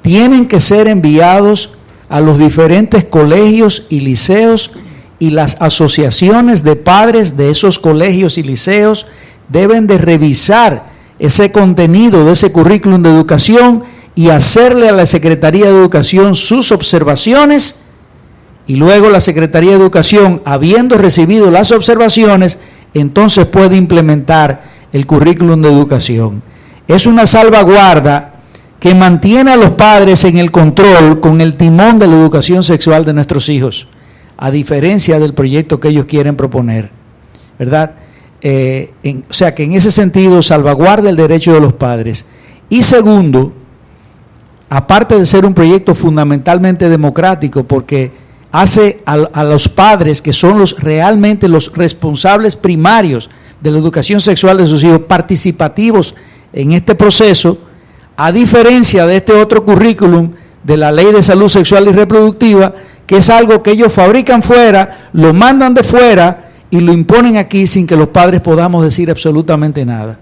tienen que ser enviados a los diferentes colegios y liceos, y las asociaciones de padres de esos colegios y liceos deben de revisar ese contenido de ese currículum de educación y hacerle a la Secretaría de Educación sus observaciones, y luego la Secretaría de Educación, habiendo recibido las observaciones, entonces puede implementar el currículum de educación. Es una salvaguarda que mantiene a los padres en el control, con el timón de la educación sexual de nuestros hijos, a diferencia del proyecto que ellos quieren proponer, ¿verdad? O sea que en ese sentido salvaguarda el derecho de los padres. Y segundo, aparte de ser un proyecto fundamentalmente democrático, porque hace a los padres, que son realmente los responsables primarios de la educación sexual de sus hijos, participativos en este proceso, a diferencia de este otro currículum de la Ley de Salud Sexual y Reproductiva, que es algo que ellos fabrican fuera, lo mandan de fuera y lo imponen aquí sin que los padres podamos decir absolutamente nada.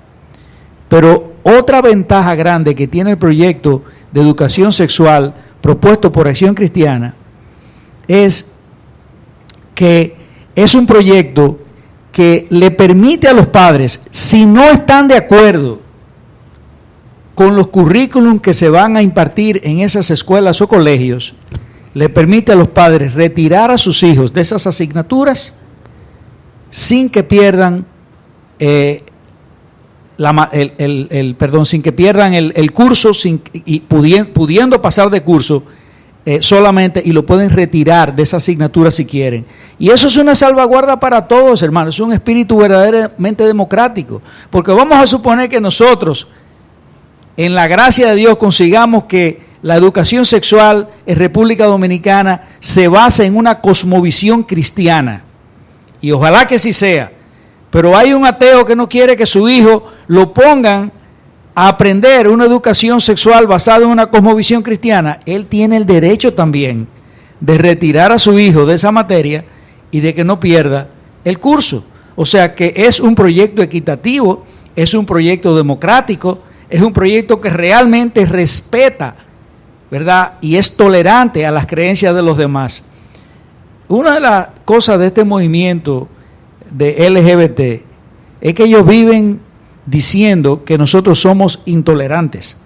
Pero otra ventaja grande que tiene el proyecto de educación sexual propuesto por Acción Cristiana es que es un proyecto que le permite a los padres, si no están de acuerdo con los currículum que se van a impartir en esas escuelas o colegios, le permite a los padres retirar a sus hijos de esas asignaturas sin que pierdan sin que pierdan el curso, pudiendo pasar de curso solamente, y lo pueden retirar de esa asignatura si quieren. Y eso es una salvaguarda para todos, hermanos. Es un espíritu verdaderamente democrático, porque vamos a suponer que nosotros, en la gracia de Dios, consigamos que la educación sexual en República Dominicana se base en una cosmovisión cristiana, y ojalá que sí sea, pero hay un ateo que no quiere que su hijo lo pongan a aprender una educación sexual basada en una cosmovisión cristiana. Él tiene el derecho también de retirar a su hijo de esa materia y de que no pierda el curso. O sea que es un proyecto equitativo, es un proyecto democrático, es un proyecto que realmente respeta, ¿verdad?, y es tolerante a las creencias de los demás. Una de las cosas de este movimiento de LGBT es que ellos viven diciendo que nosotros somos intolerantes,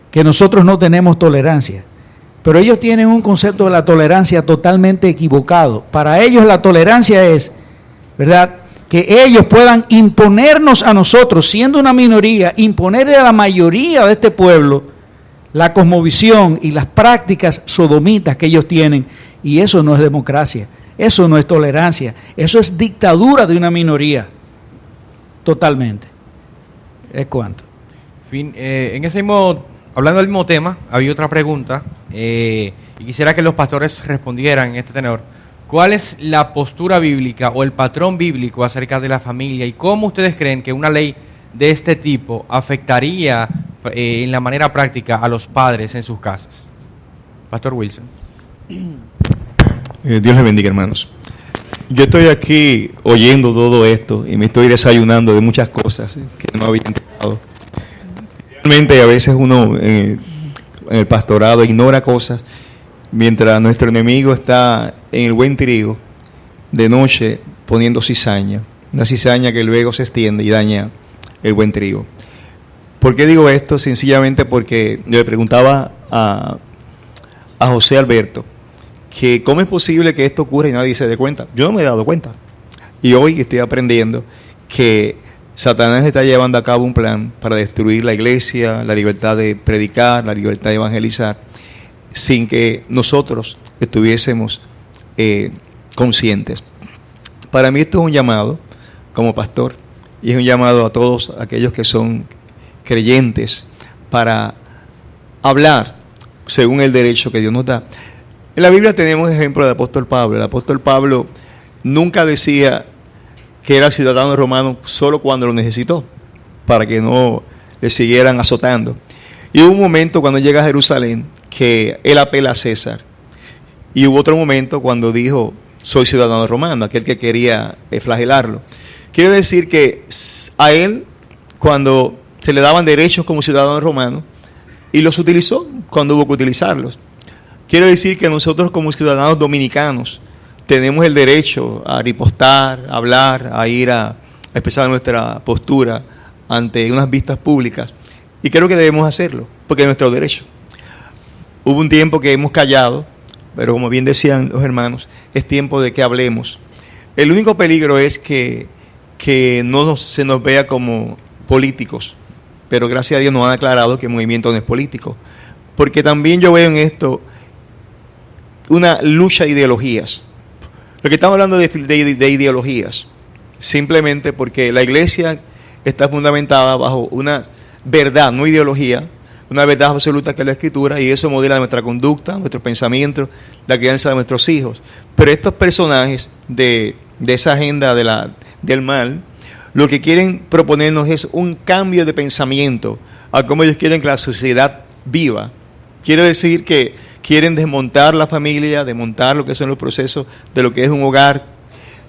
que nosotros no tenemos tolerancia. Pero ellos tienen un concepto de la tolerancia totalmente equivocado. Para ellos la tolerancia es, ¿verdad?, que ellos puedan imponernos a nosotros, siendo una minoría, imponerle a la mayoría de este pueblo la cosmovisión y las prácticas sodomitas que ellos tienen. Y eso no es democracia, eso no es tolerancia, eso es dictadura de una minoría, totalmente. ¿Es cuánto? En ese mismo, hablando del mismo tema, había otra pregunta, y quisiera que los pastores respondieran en este tenor. ¿Cuál es la postura bíblica o el patrón bíblico acerca de la familia, y cómo ustedes creen que una ley de este tipo afectaría en la manera práctica a los padres en sus casas? Pastor Wilson. Dios les bendiga, hermanos. Yo estoy aquí oyendo todo esto y me estoy desayunando de muchas cosas que no había enterado. Realmente a veces uno en el pastorado ignora cosas, mientras nuestro enemigo está en el buen trigo, de noche poniendo cizaña, una cizaña que luego se extiende y daña el buen trigo. ¿Por qué digo esto? Sencillamente porque yo le preguntaba a José Alberto que cómo es posible que esto ocurra y nadie se dé cuenta. Yo no me he dado cuenta. Y hoy estoy aprendiendo que Satanás está llevando a cabo un plan para destruir la iglesia, la libertad de predicar, la libertad de evangelizar, sin que nosotros estuviésemos conscientes. Para mí esto es un llamado como pastor, y es un llamado a todos aquellos que son creyentes para hablar según el derecho que Dios nos da. En la Biblia tenemos el ejemplo del apóstol Pablo. El apóstol Pablo nunca decía que era ciudadano romano solo cuando lo necesitó, para que no le siguieran azotando. Y hubo un momento cuando llega a Jerusalén que él apela a César. Y hubo otro momento cuando dijo, soy ciudadano romano, aquel que quería flagelarlo. Quiero decir que a él, cuando se le daban derechos como ciudadano romano, y los utilizó cuando hubo que utilizarlos. Quiero decir que nosotros como ciudadanos dominicanos tenemos el derecho a ripostar, a hablar, a ir a expresar nuestra postura ante unas vistas públicas. Y creo que debemos hacerlo, porque es nuestro derecho. Hubo un tiempo que hemos callado, pero como bien decían los hermanos, es tiempo de que hablemos. El único peligro es que no se nos vea como políticos, pero gracias a Dios nos han aclarado que el movimiento no es político. Porque también yo veo en esto una lucha de ideologías. Lo que estamos hablando de ideologías, simplemente porque la iglesia está fundamentada bajo una verdad, no ideología, una verdad absoluta que es la Escritura, y eso modela nuestra conducta, nuestros pensamientos, la crianza de nuestros hijos. Pero estos personajes de esa agenda del mal, lo que quieren proponernos es un cambio de pensamiento a cómo ellos quieren que la sociedad viva. Quiero decir que quieren desmontar la familia, desmontar lo que son los procesos de lo que es un hogar,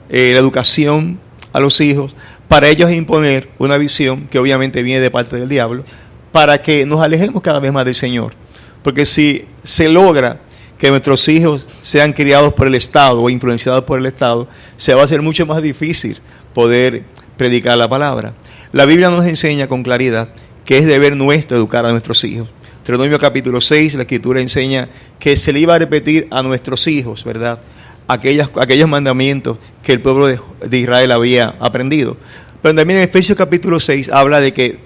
la educación a los hijos, para ellos imponer una visión que obviamente viene de parte del diablo, para que nos alejemos cada vez más del Señor. Porque si se logra que nuestros hijos sean criados por el Estado o influenciados por el Estado, se va a hacer mucho más difícil poder predicar la palabra. La Biblia nos enseña con claridad que es deber nuestro educar a nuestros hijos. Deuteronomio capítulo 6, la Escritura enseña que se le iba a repetir a nuestros hijos, ¿verdad?, aquellos mandamientos que el pueblo de Israel había aprendido. Pero también en Efesios capítulo 6 habla de que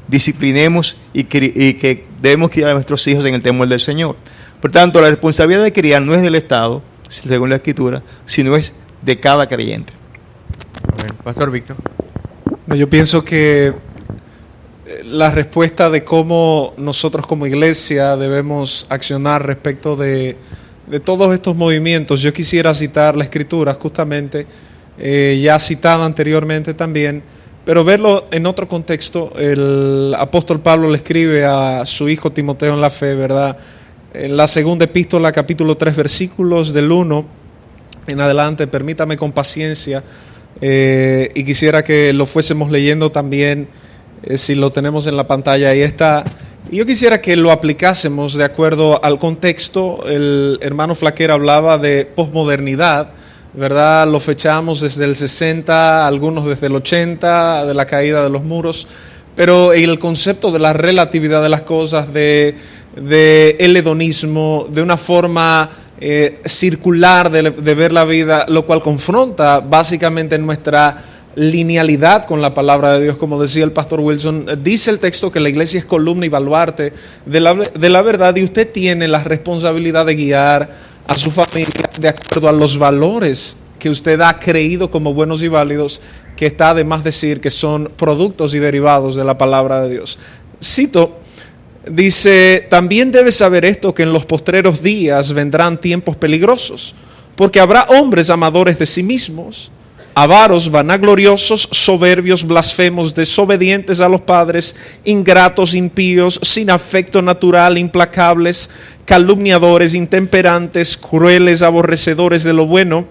disciplinemos y que debemos criar a nuestros hijos en el temor del Señor. Por tanto, la responsabilidad de criar no es del Estado, según la Escritura, sino es de cada creyente. Pastor Víctor. Yo pienso que la respuesta de cómo nosotros como iglesia debemos accionar respecto de todos estos movimientos, yo quisiera citar la Escritura justamente, ya citada anteriormente también, pero verlo en otro contexto. El apóstol Pablo le escribe a su hijo Timoteo en la fe, ¿verdad? En la segunda epístola, capítulo 3, versículos del 1 en adelante, permítame con paciencia, y quisiera que lo fuésemos leyendo también, si lo tenemos en la pantalla, ahí está. Y yo quisiera que lo aplicásemos de acuerdo al contexto. El hermano Flaquera hablaba de posmodernidad, ¿verdad? Lo fechamos desde el 60, algunos desde el 80, de la caída de los muros, pero el concepto de la relatividad de las cosas, de el hedonismo, de una forma circular de ver la vida, lo cual confronta básicamente nuestra linealidad con la palabra de Dios. Como decía el pastor Wilson, dice el texto que la iglesia es columna y baluarte de la verdad, y usted tiene la responsabilidad de guiar a su familia de acuerdo a los valores que usted ha creído como buenos y válidos, que está de más decir que son productos y derivados de la palabra de Dios. Cito, dice: también debes saber esto, que en los postreros días vendrán tiempos peligrosos, porque habrá hombres amadores de sí mismos, avaros, vanagloriosos, soberbios, blasfemos, desobedientes a los padres, ingratos, impíos, sin afecto natural, implacables, calumniadores, intemperantes, crueles, aborrecedores de lo bueno,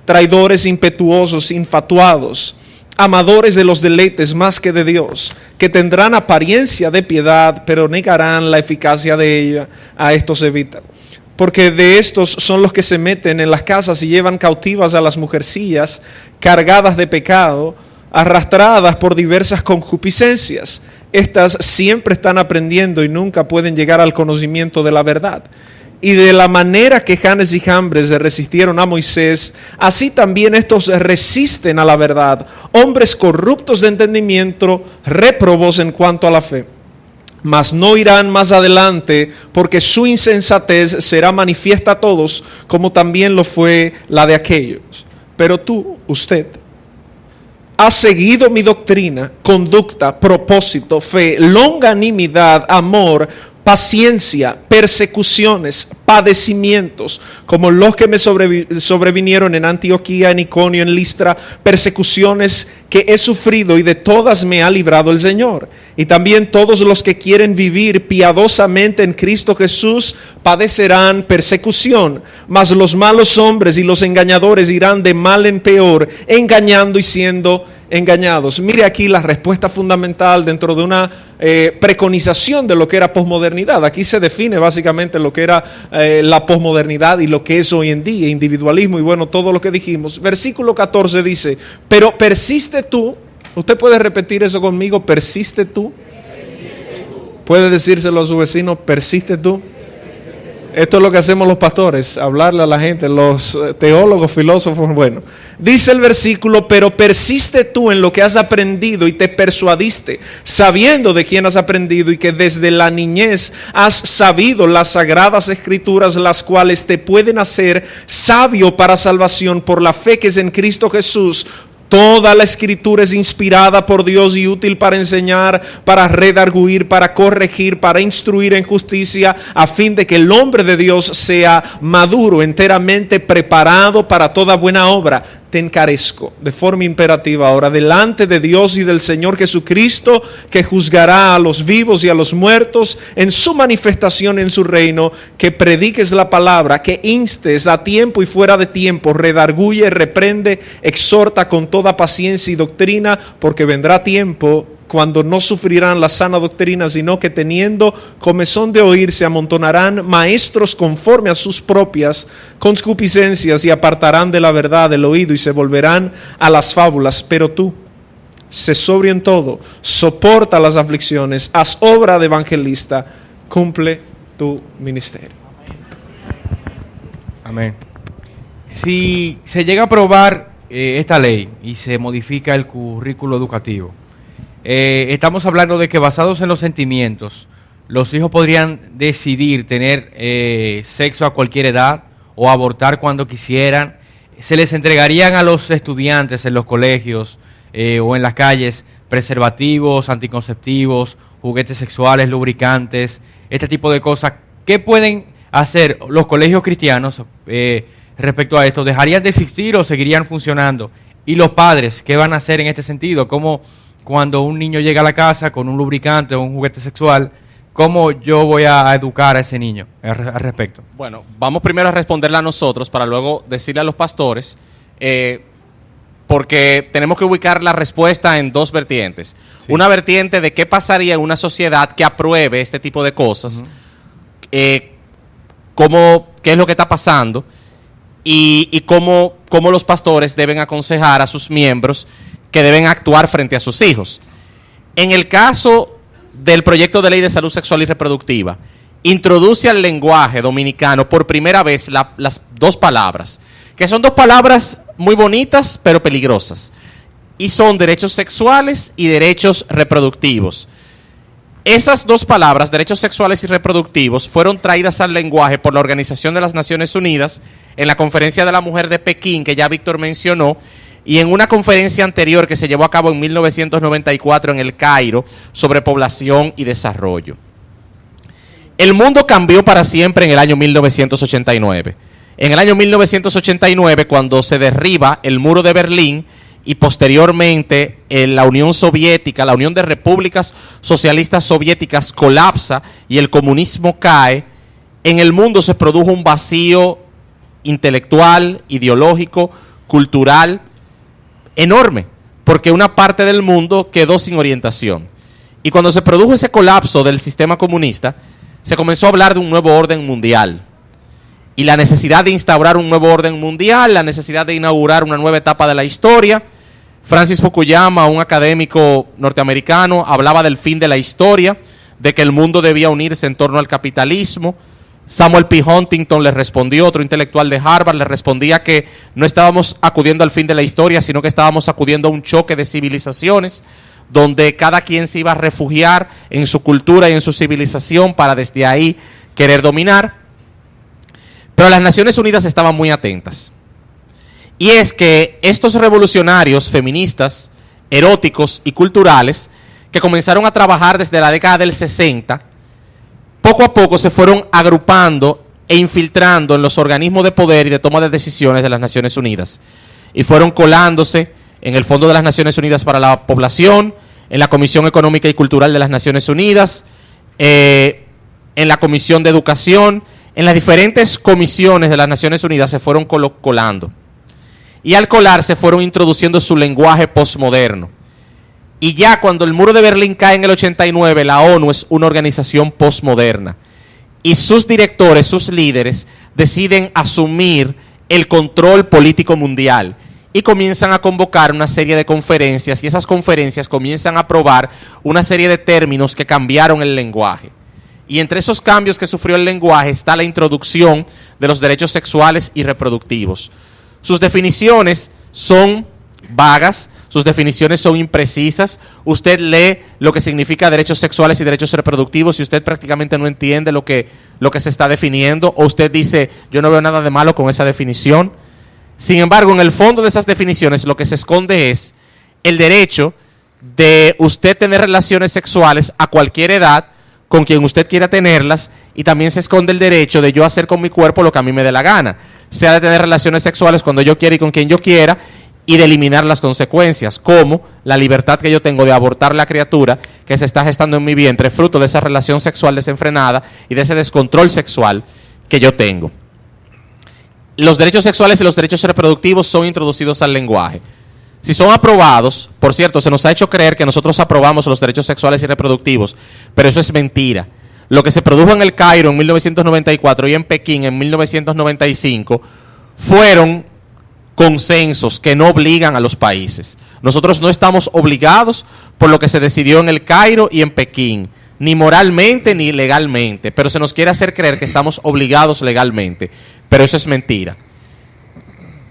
traidores, impetuosos, infatuados, amadores de los deleites más que de Dios, que tendrán apariencia de piedad, pero negarán la eficacia de ella. A estos evita. Porque de estos son los que se meten en las casas y llevan cautivas a las mujercillas, cargadas de pecado, arrastradas por diversas concupiscencias. Estas siempre están aprendiendo y nunca pueden llegar al conocimiento de la verdad. Y de la manera que Janes y Jambres resistieron a Moisés, así también estos resisten a la verdad, hombres corruptos de entendimiento, réprobos en cuanto a la fe. Mas no irán más adelante, porque su insensatez será manifiesta a todos, como también lo fue la de aquellos. Pero tú, usted, has seguido mi doctrina, conducta, propósito, fe, longanimidad, amor, paciencia, persecuciones, padecimientos, como los que me sobrevinieron en Antioquía, en Iconio, en Listra, persecuciones que he sufrido y de todas me ha librado el Señor. Y también todos los que quieren vivir piadosamente en Cristo Jesús padecerán persecución, mas los malos hombres y los engañadores irán de mal en peor, engañando y siendo engañados. Mire aquí la respuesta fundamental dentro de una preconización de lo que era posmodernidad. Aquí se define básicamente lo que era la posmodernidad y lo que es hoy en día, individualismo y bueno, todo lo que dijimos. Versículo 14 dice, pero persiste tú. Usted puede repetir eso conmigo, persiste tú. Puede decírselo a su vecino, persiste tú. Esto es lo que hacemos los pastores, hablarle a la gente, los teólogos, filósofos, bueno. Dice el versículo, pero persiste tú en lo que has aprendido y te persuadiste, sabiendo de quién has aprendido y que desde la niñez has sabido las sagradas escrituras, las cuales te pueden hacer sabio para salvación por la fe que es en Cristo Jesús. Toda la escritura es inspirada por Dios y útil para enseñar, para redarguir, para corregir, para instruir en justicia, a fin de que el hombre de Dios sea maduro, enteramente preparado para toda buena obra. Te encarezco de forma imperativa ahora delante de Dios y del Señor Jesucristo, que juzgará a los vivos y a los muertos en su manifestación en su reino, que prediques la palabra, que instes a tiempo y fuera de tiempo, redarguye, reprende, exhorta con toda paciencia y doctrina, porque vendrá tiempo cuando no sufrirán la sana doctrina, sino que teniendo comezón de oír, se amontonarán maestros conforme a sus propias concupiscencias y apartarán de la verdad el oído y se volverán a las fábulas. Pero tú, sé sobrio en todo, soporta las aflicciones, haz obra de evangelista, cumple tu ministerio. Amén. Si se llega a aprobar esta ley y se modifica el currículo educativo, estamos hablando de que basados en los sentimientos, los hijos podrían decidir tener sexo a cualquier edad o abortar cuando quisieran. Se les entregarían a los estudiantes en los colegios o en las calles preservativos, anticonceptivos, juguetes sexuales, lubricantes, este tipo de cosas. ¿Qué pueden hacer los colegios cristianos respecto a esto? ¿Dejarían de existir o seguirían funcionando? ¿Y los padres qué van a hacer en este sentido? ¿Cómo cuando un niño llega a la casa con un lubricante o un juguete sexual, cómo yo voy a educar a ese niño al respecto? Bueno, vamos primero a responderla a nosotros para luego decirle a los pastores, porque tenemos que ubicar la respuesta en dos vertientes. Sí. Una vertiente de qué pasaría en una sociedad que apruebe este tipo de cosas, qué es lo que está pasando y cómo los pastores deben aconsejar a sus miembros que deben actuar frente a sus hijos. En el caso del proyecto de ley de salud sexual y reproductiva, introduce al lenguaje dominicano por primera vez las dos palabras, que son dos palabras muy bonitas pero peligrosas, y son derechos sexuales y derechos reproductivos. Esas dos palabras, derechos sexuales y reproductivos, fueron traídas al lenguaje por la Organización de las Naciones Unidas en la Conferencia de la Mujer de Pekín, que ya Víctor mencionó, y en una conferencia anterior que se llevó a cabo en 1994 en El Cairo sobre población y desarrollo. El mundo cambió para siempre en el año 1989. En el año 1989, cuando se derriba el muro de Berlín y posteriormente la Unión Soviética, la Unión de Repúblicas Socialistas Soviéticas colapsa y el comunismo cae, en el mundo se produjo un vacío intelectual, ideológico, cultural, enorme, porque una parte del mundo quedó sin orientación. Y cuando se produjo ese colapso del sistema comunista, se comenzó a hablar de un nuevo orden mundial. Y la necesidad de instaurar un nuevo orden mundial, la necesidad de inaugurar una nueva etapa de la historia. Francis Fukuyama, un académico norteamericano, hablaba del fin de la historia, de que el mundo debía unirse en torno al capitalismo. Samuel P. Huntington le respondió, otro intelectual de Harvard, le respondía que no estábamos acudiendo al fin de la historia, sino que estábamos acudiendo a un choque de civilizaciones, donde cada quien se iba a refugiar en su cultura y en su civilización para desde ahí querer dominar. Pero las Naciones Unidas estaban muy atentas. Y es que estos revolucionarios feministas, eróticos y culturales, que comenzaron a trabajar desde la década del 60, poco a poco se fueron agrupando e infiltrando en los organismos de poder y de toma de decisiones de las Naciones Unidas. Y fueron colándose en el Fondo de las Naciones Unidas para la Población, en la Comisión Económica y Cultural de las Naciones Unidas, en la Comisión de Educación, en las diferentes comisiones de las Naciones Unidas se fueron colando. Y al colarse fueron introduciendo su lenguaje postmoderno. Y ya cuando el muro de Berlín cae en el 89, la ONU es una organización postmoderna. Y sus directores, sus líderes, deciden asumir el control político mundial. Y comienzan a convocar una serie de conferencias, y esas conferencias comienzan a aprobar una serie de términos que cambiaron el lenguaje. Y entre esos cambios que sufrió el lenguaje está la introducción de los derechos sexuales y reproductivos. Sus definiciones son vagas, sus definiciones son imprecisas. Usted lee lo que significa derechos sexuales y derechos reproductivos y usted prácticamente no entiende lo que se está definiendo, o usted dice, yo no veo nada de malo con esa definición. Sin embargo, en el fondo de esas definiciones lo que se esconde es el derecho de usted tener relaciones sexuales a cualquier edad, con quien usted quiera tenerlas, y también se esconde el derecho de yo hacer con mi cuerpo lo que a mí me dé la gana, sea de tener relaciones sexuales cuando yo quiera y con quien yo quiera, y de eliminar las consecuencias, como la libertad que yo tengo de abortar la criatura que se está gestando en mi vientre, fruto de esa relación sexual desenfrenada y de ese descontrol sexual que yo tengo. Los derechos sexuales y los derechos reproductivos son introducidos al lenguaje. Si son aprobados, por cierto, se nos ha hecho creer que nosotros aprobamos los derechos sexuales y reproductivos, pero eso es mentira. Lo que se produjo en el Cairo en 1994 y en Pekín en 1995 fueron consensos que no obligan a los países. Nosotros no estamos obligados por lo que se decidió en el Cairo y en Pekín, ni moralmente ni legalmente, pero se nos quiere hacer creer que estamos obligados legalmente, pero eso es mentira.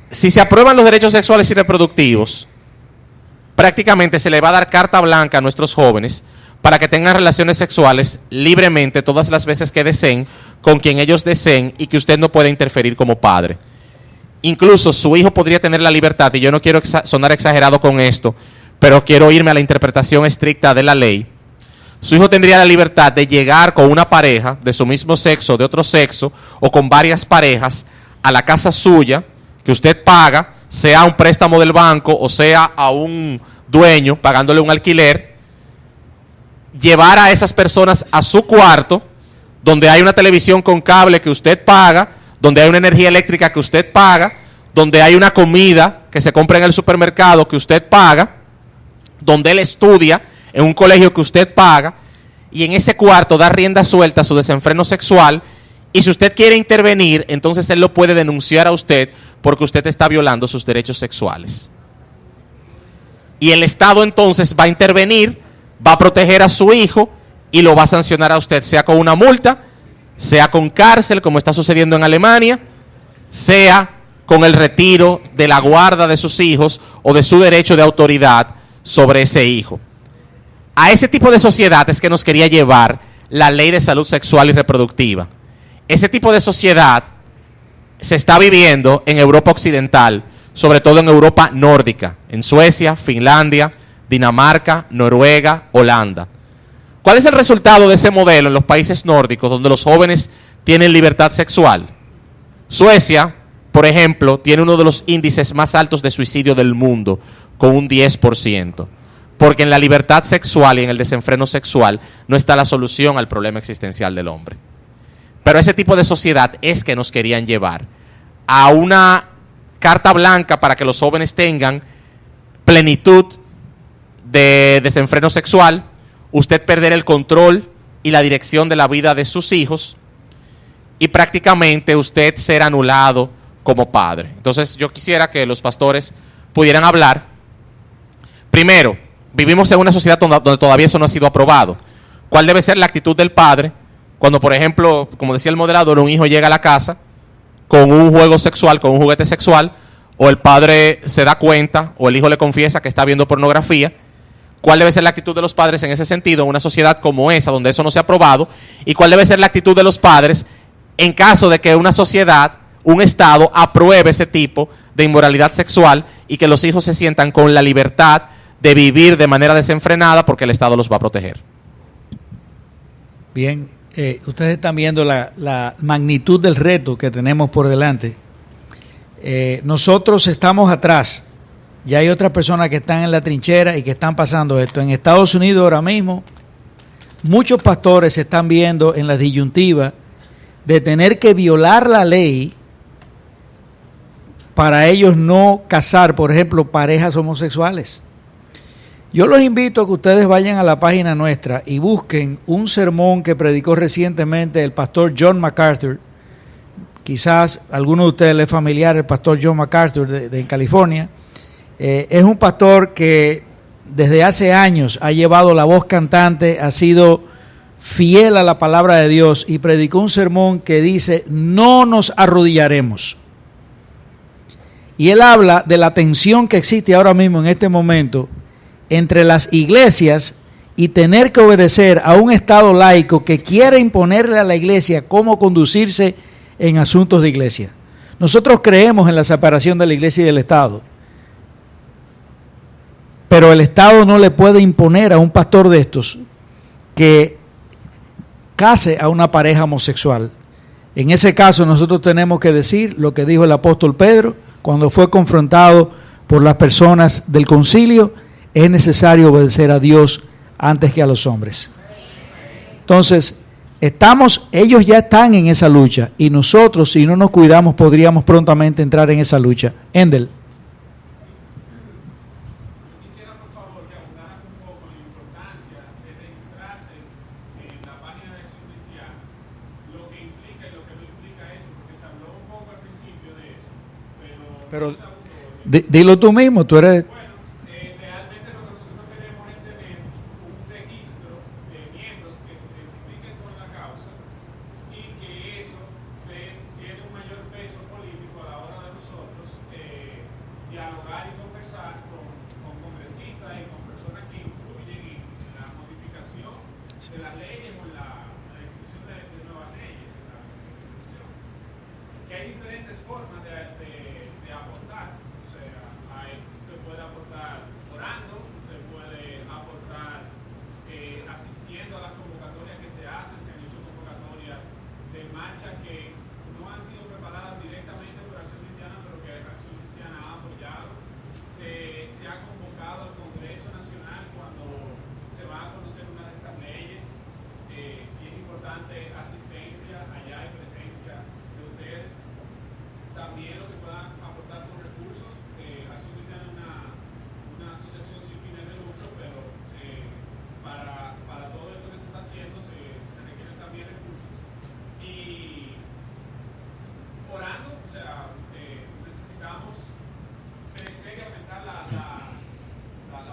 Si se aprueban los derechos sexuales y reproductivos, prácticamente se le va a dar carta blanca a nuestros jóvenes para que tengan relaciones sexuales libremente todas las veces que deseen, con quien ellos deseen, y que usted no puede interferir como padre. Incluso su hijo podría tener la libertad, y yo no quiero sonar exagerado con esto, pero quiero irme a la interpretación estricta de la ley. Su hijo tendría la libertad de llegar con una pareja de su mismo sexo, de otro sexo, o con varias parejas a la casa suya, que usted paga, sea un préstamo del banco o sea a un dueño pagándole un alquiler, llevar a esas personas a su cuarto, donde hay una televisión con cable que usted paga, donde hay una energía eléctrica que usted paga, donde hay una comida que se compra en el supermercado que usted paga, donde él estudia en un colegio que usted paga, y en ese cuarto da rienda suelta a su desenfreno sexual. Y si usted quiere intervenir, entonces él lo puede denunciar a usted porque usted está violando sus derechos sexuales. Y el Estado entonces va a intervenir, va a proteger a su hijo y lo va a sancionar a usted, sea con una multa, sea con cárcel, como está sucediendo en Alemania, sea con el retiro de la guarda de sus hijos o de su derecho de autoridad sobre ese hijo. A ese tipo de sociedad es que nos quería llevar la ley de salud sexual y reproductiva. Ese tipo de sociedad se está viviendo en Europa Occidental, sobre todo en Europa nórdica, en Suecia, Finlandia, Dinamarca, Noruega, Holanda. ¿Cuál es el resultado de ese modelo en los países nórdicos donde los jóvenes tienen libertad sexual? Suecia, por ejemplo, tiene uno de los índices más altos de suicidio del mundo, con un 10%. Porque en la libertad sexual y en el desenfreno sexual no está la solución al problema existencial del hombre. Pero ese tipo de sociedad es que nos querían llevar a una carta blanca para que los jóvenes tengan plenitud de desenfreno sexual, usted perder el control y la dirección de la vida de sus hijos y prácticamente usted ser anulado como padre. Entonces yo quisiera que los pastores pudieran hablar. Primero, vivimos en una sociedad donde todavía eso no ha sido aprobado. ¿Cuál debe ser la actitud del padre cuando, por ejemplo, como decía el moderador, un hijo llega a la casa con un juego sexual, con un juguete sexual, o el padre se da cuenta, o el hijo le confiesa que está viendo pornografía? ¿Cuál debe ser la actitud de los padres en ese sentido, en una sociedad como esa, donde eso no se ha aprobado? ¿Y cuál debe ser la actitud de los padres en caso de que una sociedad, un Estado, apruebe ese tipo de inmoralidad sexual y que los hijos se sientan con la libertad de vivir de manera desenfrenada porque el Estado los va a proteger? Bien, ustedes están viendo la magnitud del reto que tenemos por delante. Nosotros estamos atrás Ya hay otras personas que están en la trinchera y que están pasando esto. En Estados Unidos ahora mismo, muchos pastores se están viendo en la disyuntiva de tener que violar la ley para ellos no casar, por ejemplo, parejas homosexuales. Yo los invito a que ustedes vayan a la página nuestra y busquen un sermón que predicó recientemente el pastor John MacArthur. Quizás alguno de ustedes le es familiar, el pastor John MacArthur de California. Es un pastor que desde hace años ha llevado la voz cantante, ha sido fiel a la palabra de Dios y predicó un sermón que dice: no nos arrodillaremos. Y él habla de la tensión que existe ahora mismo en este momento entre las iglesias y tener que obedecer a un Estado laico que quiere imponerle a la iglesia cómo conducirse en asuntos de iglesia. Nosotros creemos en la separación de la iglesia y del Estado, pero el Estado no le puede imponer a un pastor de estos que case a una pareja homosexual. En ese caso nosotros tenemos que decir lo que dijo el apóstol Pedro cuando fue confrontado por las personas del concilio: es necesario obedecer a Dios antes que a los hombres. Entonces, ellos ya están en esa lucha y nosotros, si no nos cuidamos, podríamos prontamente entrar en esa lucha. Endel. Quisiera, por favor, que abundaran un poco en la importancia de registrarse en la página de Acción Cristiana, lo que implica y lo que no implica eso, porque se habló un poco al principio de eso, pero no se abundó. Dilo tú mismo, tú eres... Realmente lo que nosotros queremos es tener un registro de miembros que se identifiquen con la causa y que eso tiene un mayor peso político a la hora de nosotros dialogar y conversar con congresistas y con personas que influyen en la modificación de las leyes o en la discusión de nuevas leyes en la Constitución. Que hay diferentes formas de aportar. O sea, usted puede aportar orando, usted puede aportar asistiendo a las convocatorias que se hacen. Se han hecho convocatorias de marchas que no han sido preparadas directamente por Acción Cristiana, pero que Acción Cristiana ha apoyado. Se ha convocado al Congreso Nacional cuando se va a conocer una de estas leyes, y es importante asistencia allá y presencia de ustedes. También lo que puedan aportar con recursos. Acción Cristiana es una asociación sin fines de lucro, pero para todo esto que se está haciendo se requieren también recursos. Y orando, o sea, necesitamos crecer y aumentar la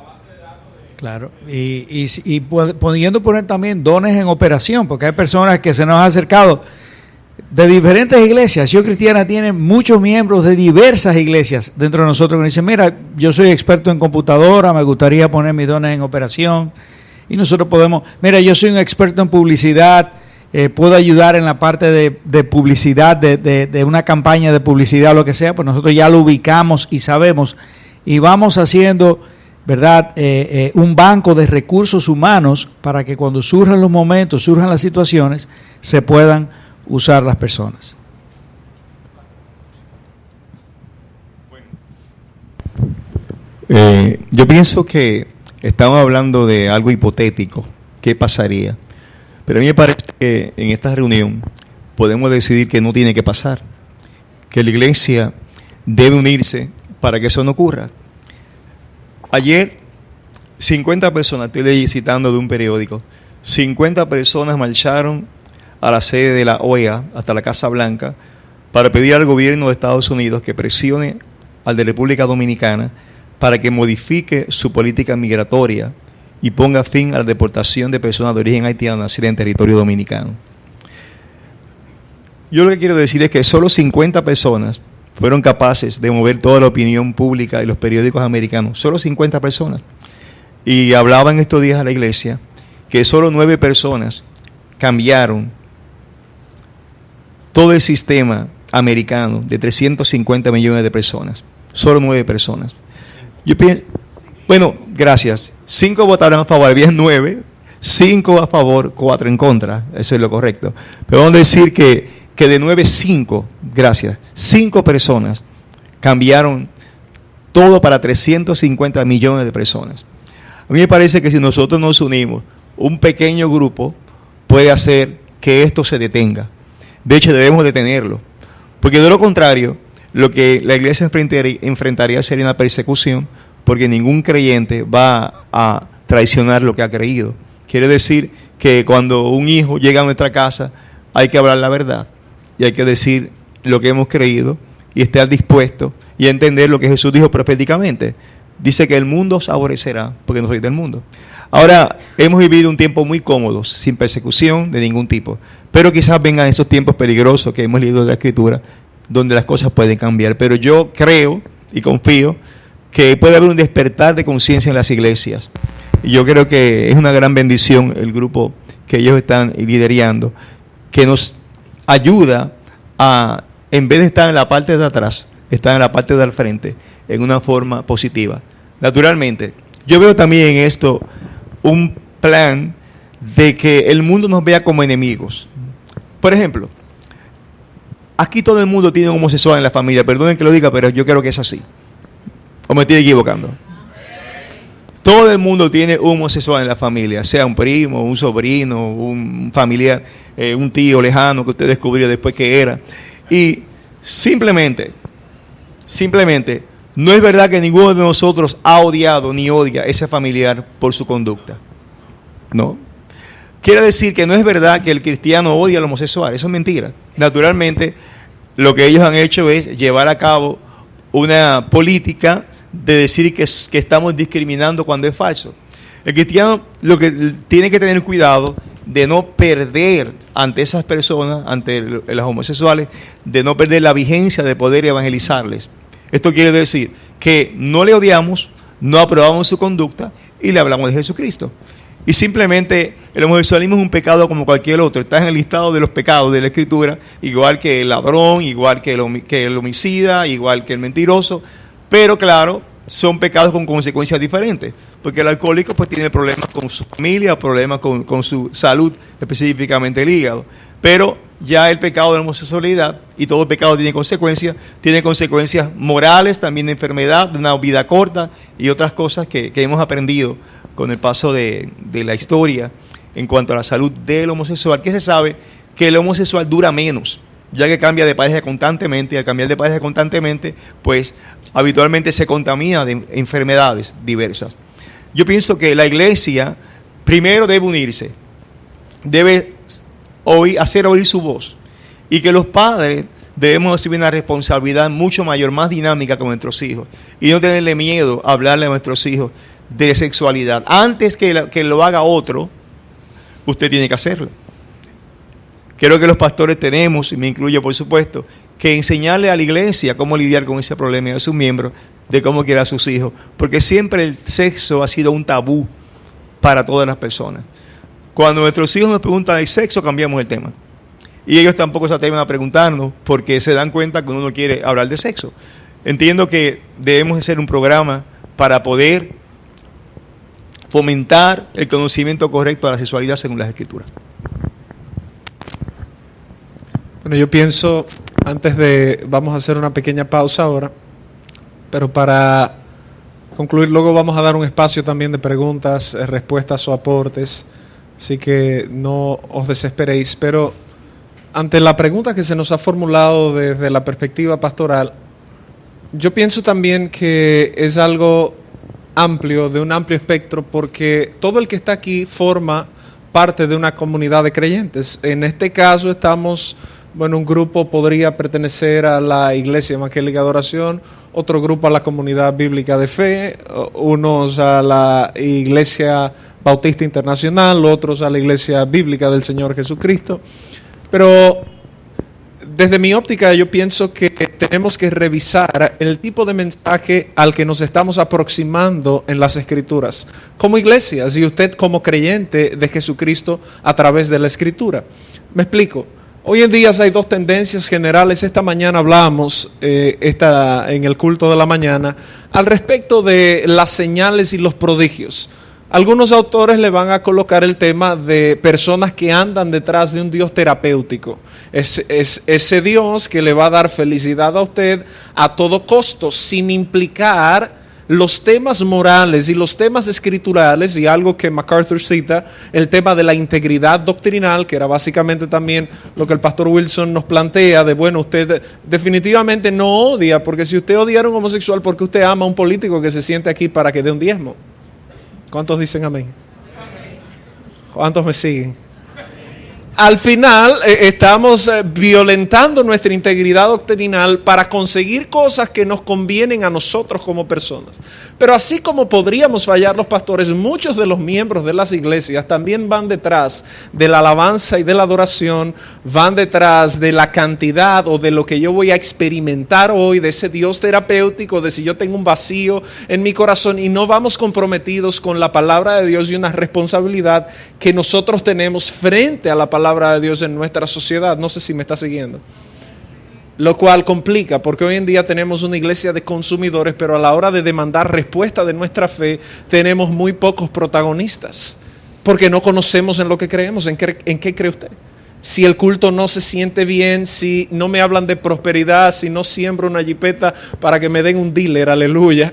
base de datos de... Claro, y pudiendo poner también dones en operación, porque hay personas que se nos han acercado de diferentes iglesias. Acción Cristiana tiene muchos miembros de diversas iglesias dentro de nosotros que dicen: mira, yo soy experto en computadora, me gustaría poner mis dones en operación. Y nosotros podemos: mira, yo soy un experto en publicidad, puedo ayudar en la parte de publicidad, de una campaña de publicidad o lo que sea. Pues nosotros ya lo ubicamos y sabemos, y vamos haciendo, ¿verdad?, un banco de recursos humanos para que cuando surjan los momentos, surjan las situaciones, se puedan usar las personas. Yo pienso que estamos hablando de algo hipotético, ¿qué pasaría? Pero a mí me parece que en esta reunión podemos decidir que no tiene que pasar, que la iglesia debe unirse para que eso no ocurra. Ayer 50 personas, estoy citando de un periódico, 50 personas marcharon a la sede de la OEA hasta la Casa Blanca para pedir al gobierno de Estados Unidos que presione al de República Dominicana para que modifique su política migratoria y ponga fin a la deportación de personas de origen haitiano nacidas en territorio dominicano. Yo lo que quiero decir es que solo 50 personas fueron capaces de mover toda la opinión pública y los periódicos americanos, solo 50 personas. Y hablaban estos días a la iglesia que solo 9 personas cambiaron todo el sistema americano de 350 millones de personas. Solo 9 personas. Yo pienso, bueno, gracias. 5 votaron a favor, había 9, 5 a favor, 4 en contra. Eso es lo correcto. Pero vamos a decir que de 9, 5, gracias, 5 personas cambiaron todo para 350 millones de personas. A mí me parece que si nosotros nos unimos, un pequeño grupo puede hacer que esto se detenga. De hecho, debemos detenerlo. Porque de lo contrario, lo que la iglesia enfrentaría sería una persecución, porque ningún creyente va a traicionar lo que ha creído. Quiere decir que cuando un hijo llega a nuestra casa, hay que hablar la verdad y hay que decir lo que hemos creído y estar dispuesto y entender lo que Jesús dijo proféticamente. Dice que el mundo os aborrecerá porque no sois del mundo. Ahora, hemos vivido un tiempo muy cómodo, sin persecución de ningún tipo, pero quizás vengan esos tiempos peligrosos que hemos leído de la Escritura, donde las cosas pueden cambiar. Pero yo creo y confío que puede haber un despertar de conciencia en las iglesias. Y yo creo que es una gran bendición el grupo que ellos están liderando, que nos ayuda a, en vez de estar en la parte de atrás, estar en la parte del frente, en una forma positiva. Naturalmente, yo veo también en esto un plan de que el mundo nos vea como enemigos. Por ejemplo, aquí todo el mundo tiene un homosexual en la familia, perdonen que lo diga, pero yo creo que es así. ¿O me estoy equivocando? Todo el mundo tiene un homosexual en la familia, sea un primo, un sobrino, un familiar, un tío lejano que usted descubrió después que era. Y simplemente, no es verdad que ninguno de nosotros ha odiado ni odia a ese familiar por su conducta. No. Quiere decir que no es verdad que el cristiano odia al homosexual, eso es mentira. Naturalmente, lo que ellos han hecho es llevar a cabo una política de decir que estamos discriminando cuando es falso. El cristiano lo que tiene que tener cuidado de no perder ante esas personas, ante los homosexuales, de no perder la vigencia de poder evangelizarles. Esto quiere decir que no le odiamos, no aprobamos su conducta y le hablamos de Jesucristo. Y simplemente el homosexualismo es un pecado como cualquier otro, está en el listado de los pecados de la Escritura, igual que el ladrón, igual que el homicida, igual que el mentiroso. Pero claro, son pecados con consecuencias diferentes, porque el alcohólico pues tiene problemas con su familia, problemas con su salud, específicamente el hígado. Pero ya el pecado de la homosexualidad, y todo pecado tiene consecuencias morales, también de enfermedad, de una vida corta y otras cosas que hemos aprendido con el paso de la historia en cuanto a la salud del homosexual, que se sabe que el homosexual dura menos, ya que cambia de pareja constantemente, y al cambiar de pareja constantemente, pues habitualmente se contamina de enfermedades diversas. Yo pienso que la iglesia primero debe unirse, debe hacer oír su voz, y que los padres debemos recibir una responsabilidad mucho mayor, más dinámica con nuestros hijos, y no tenerle miedo a hablarle a nuestros hijos de sexualidad. Antes que lo haga otro, usted tiene que hacerlo. Creo que los pastores tenemos, y me incluyo por supuesto, que enseñarle a la iglesia cómo lidiar con ese problema y a sus miembros de cómo criar a sus hijos, porque siempre el sexo ha sido un tabú para todas las personas. Cuando nuestros hijos nos preguntan del sexo, cambiamos el tema. Y ellos tampoco se atreven a preguntarnos porque se dan cuenta que uno no quiere hablar de sexo. Entiendo que debemos hacer un programa para poder fomentar el conocimiento correcto de la sexualidad según las Escrituras. Bueno, yo pienso, vamos a hacer una pequeña pausa ahora, pero para concluir, luego vamos a dar un espacio también de preguntas, respuestas o aportes, así que no os desesperéis, pero ante la pregunta que se nos ha formulado desde la perspectiva pastoral, yo pienso también que es algo amplio, de un amplio espectro, porque todo el que está aquí forma parte de una comunidad de creyentes. En este caso estamos... Bueno, un grupo podría pertenecer a la Iglesia Evangélica de Adoración, otro grupo a la Comunidad Bíblica de Fe, unos a la Iglesia Bautista Internacional, otros a la Iglesia Bíblica del Señor Jesucristo. Pero desde mi óptica yo pienso que tenemos que revisar el tipo de mensaje al que nos estamos aproximando en las Escrituras, como iglesias y usted como creyente de Jesucristo a través de la Escritura. Me explico. Hoy en día hay dos tendencias generales. Esta mañana hablamos, en el culto de la mañana, al respecto de las señales y los prodigios. Algunos autores le van a colocar el tema de personas que andan detrás de un Dios terapéutico. Es ese Dios que le va a dar felicidad a usted a todo costo, sin implicar los temas morales y los temas escriturales, y algo que MacArthur cita, el tema de la integridad doctrinal, que era básicamente también lo que el pastor Wilson nos plantea, de bueno, usted definitivamente no odia, porque si usted odiara a un homosexual, ¿por qué usted ama a un político que se siente aquí para que dé un diezmo? ¿Cuántos dicen amén? ¿Cuántos me siguen? Al final estamos violentando nuestra integridad doctrinal para conseguir cosas que nos convienen a nosotros como personas. Pero así como podríamos fallar los pastores, muchos de los miembros de las iglesias también van detrás de la alabanza y de la adoración, van detrás de la cantidad o de lo que yo voy a experimentar hoy, de ese Dios terapéutico, de si yo tengo un vacío en mi corazón, y no vamos comprometidos con la palabra de Dios y una responsabilidad que nosotros tenemos frente a la palabra de Dios en nuestra sociedad. No sé si me está siguiendo. Lo cual complica, porque hoy en día tenemos una iglesia de consumidores, pero a la hora de demandar respuesta de nuestra fe, tenemos muy pocos protagonistas, porque no conocemos en lo que creemos. ¿En qué cree usted? Si el culto no se siente bien, si no me hablan de prosperidad, si no siembro una jipeta para que me den un dealer, aleluya,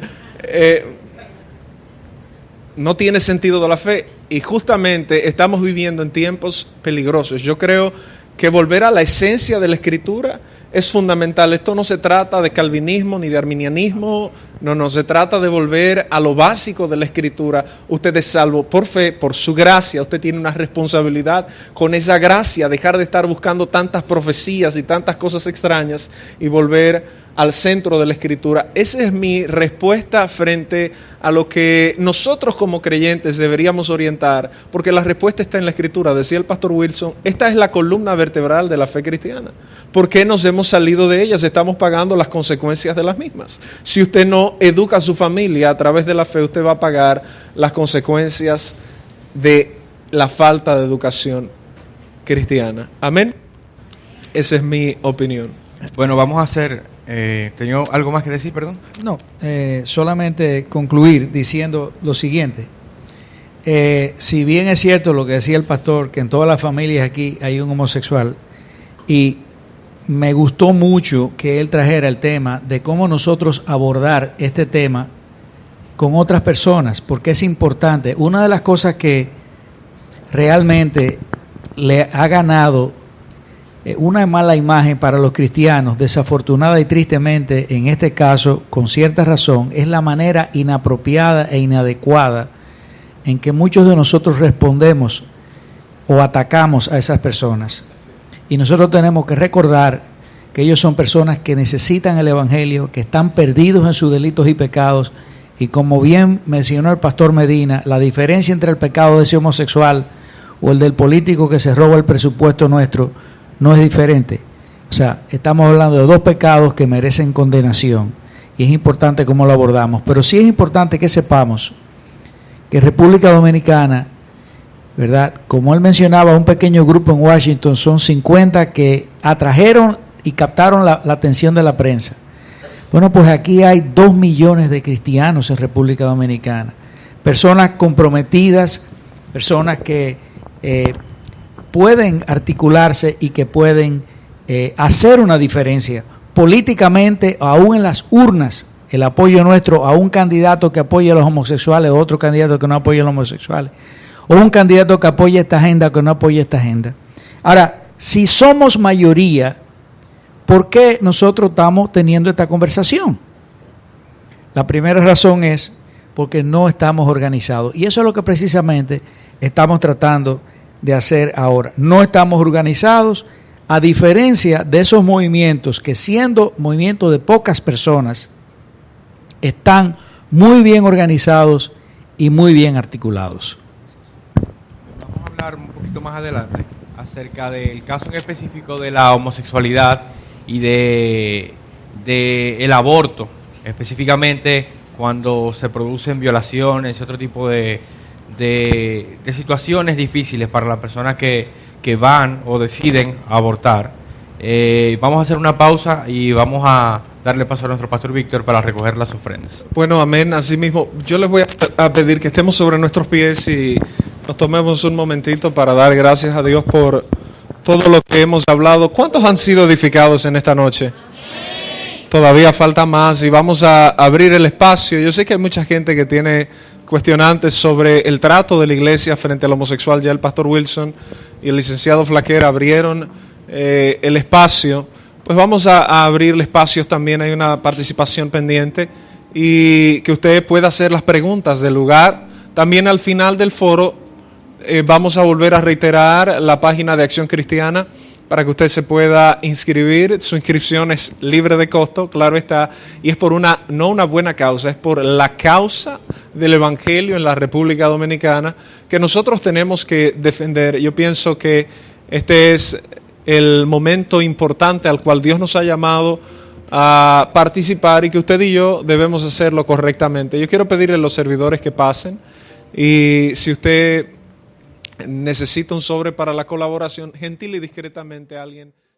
no tiene sentido de la fe. Y justamente estamos viviendo en tiempos peligrosos. Yo creo que volver a la esencia de la Escritura es fundamental. Esto no se trata de calvinismo ni de arminianismo, no, se trata de volver a lo básico de la Escritura. Usted es salvo por fe, por su gracia. Usted tiene una responsabilidad con esa gracia, dejar de estar buscando tantas profecías y tantas cosas extrañas y volver al centro de la Escritura. Esa es mi respuesta frente a lo que nosotros como creyentes deberíamos orientar, porque la respuesta está en la Escritura. Decía el pastor Wilson, esta es la columna vertebral de la fe cristiana. ¿Por qué nos hemos salido de ellas? Estamos pagando las consecuencias de las mismas. Si usted no educa a su familia a través de la fe, usted va a pagar las consecuencias de la falta de educación cristiana. Amén. Esa es mi opinión. Bueno, vamos a hacer... ¿tenía algo más que decir, perdón? No, solamente concluir diciendo lo siguiente. Si bien es cierto lo que decía el pastor, que en todas las familias aquí hay un homosexual, y me gustó mucho que él trajera el tema de cómo nosotros abordar este tema con otras personas, porque es importante. Una de las cosas que realmente le ha ganado una mala imagen para los cristianos, desafortunada y tristemente, en este caso, con cierta razón, es la manera inapropiada e inadecuada en que muchos de nosotros respondemos o atacamos a esas personas. Y nosotros tenemos que recordar que ellos son personas que necesitan el Evangelio, que están perdidos en sus delitos y pecados, y como bien mencionó el pastor Medina, la diferencia entre el pecado de ese homosexual o el del político que se roba el presupuesto nuestro no es diferente. O sea, estamos hablando de dos pecados que merecen condenación, y es importante cómo lo abordamos. Pero sí es importante que sepamos que República Dominicana, ¿verdad? Como él mencionaba, un pequeño grupo en Washington, son 50 que atrajeron y captaron la atención de la prensa. Bueno, pues aquí hay 2 millones de cristianos en República Dominicana, personas comprometidas, personas que pueden articularse y que pueden hacer una diferencia políticamente, aún en las urnas. El apoyo nuestro a un candidato que apoye a los homosexuales, o otro candidato que no apoye a los homosexuales, o un candidato que apoye esta agenda o que no apoye esta agenda. Ahora, si somos mayoría, ¿por qué nosotros estamos teniendo esta conversación? La primera razón es porque no estamos organizados, y eso es lo que precisamente estamos tratando de hacer ahora. No estamos organizados, a diferencia de esos movimientos que, siendo movimientos de pocas personas, están muy bien organizados y muy bien articulados. Vamos a hablar un poquito más adelante acerca del caso en específico de la homosexualidad y de el aborto, específicamente cuando se producen violaciones y otro tipo de situaciones difíciles para las personas que van o deciden abortar. Vamos a hacer una pausa y vamos a darle paso a nuestro pastor Víctor para recoger las ofrendas. Bueno, amén. Así mismo, yo les voy a a pedir que estemos sobre nuestros pies y nos tomemos un momentito para dar gracias a Dios por todo lo que hemos hablado. ¿Cuántos han sido edificados en esta noche? Todavía falta más y vamos a abrir el espacio. Yo sé que hay mucha gente que tiene cuestionantes sobre el trato de la iglesia frente al homosexual. Ya el pastor Wilson y el licenciado Flaquer abrieron el espacio. Pues vamos a abrirle espacios también. Hay una participación pendiente y que usted pueda hacer las preguntas del lugar. También al final del foro vamos a volver a reiterar la página de Acción Cristiana para que usted se pueda inscribir. Su inscripción es libre de costo, claro está, y es por no una buena causa, es por la causa del Evangelio en la República Dominicana que nosotros tenemos que defender. Yo pienso que este es el momento importante al cual Dios nos ha llamado a participar y que usted y yo debemos hacerlo correctamente. Yo quiero pedirle a los servidores que pasen y si usted necesita un sobre para la colaboración, gentil y discretamente alguien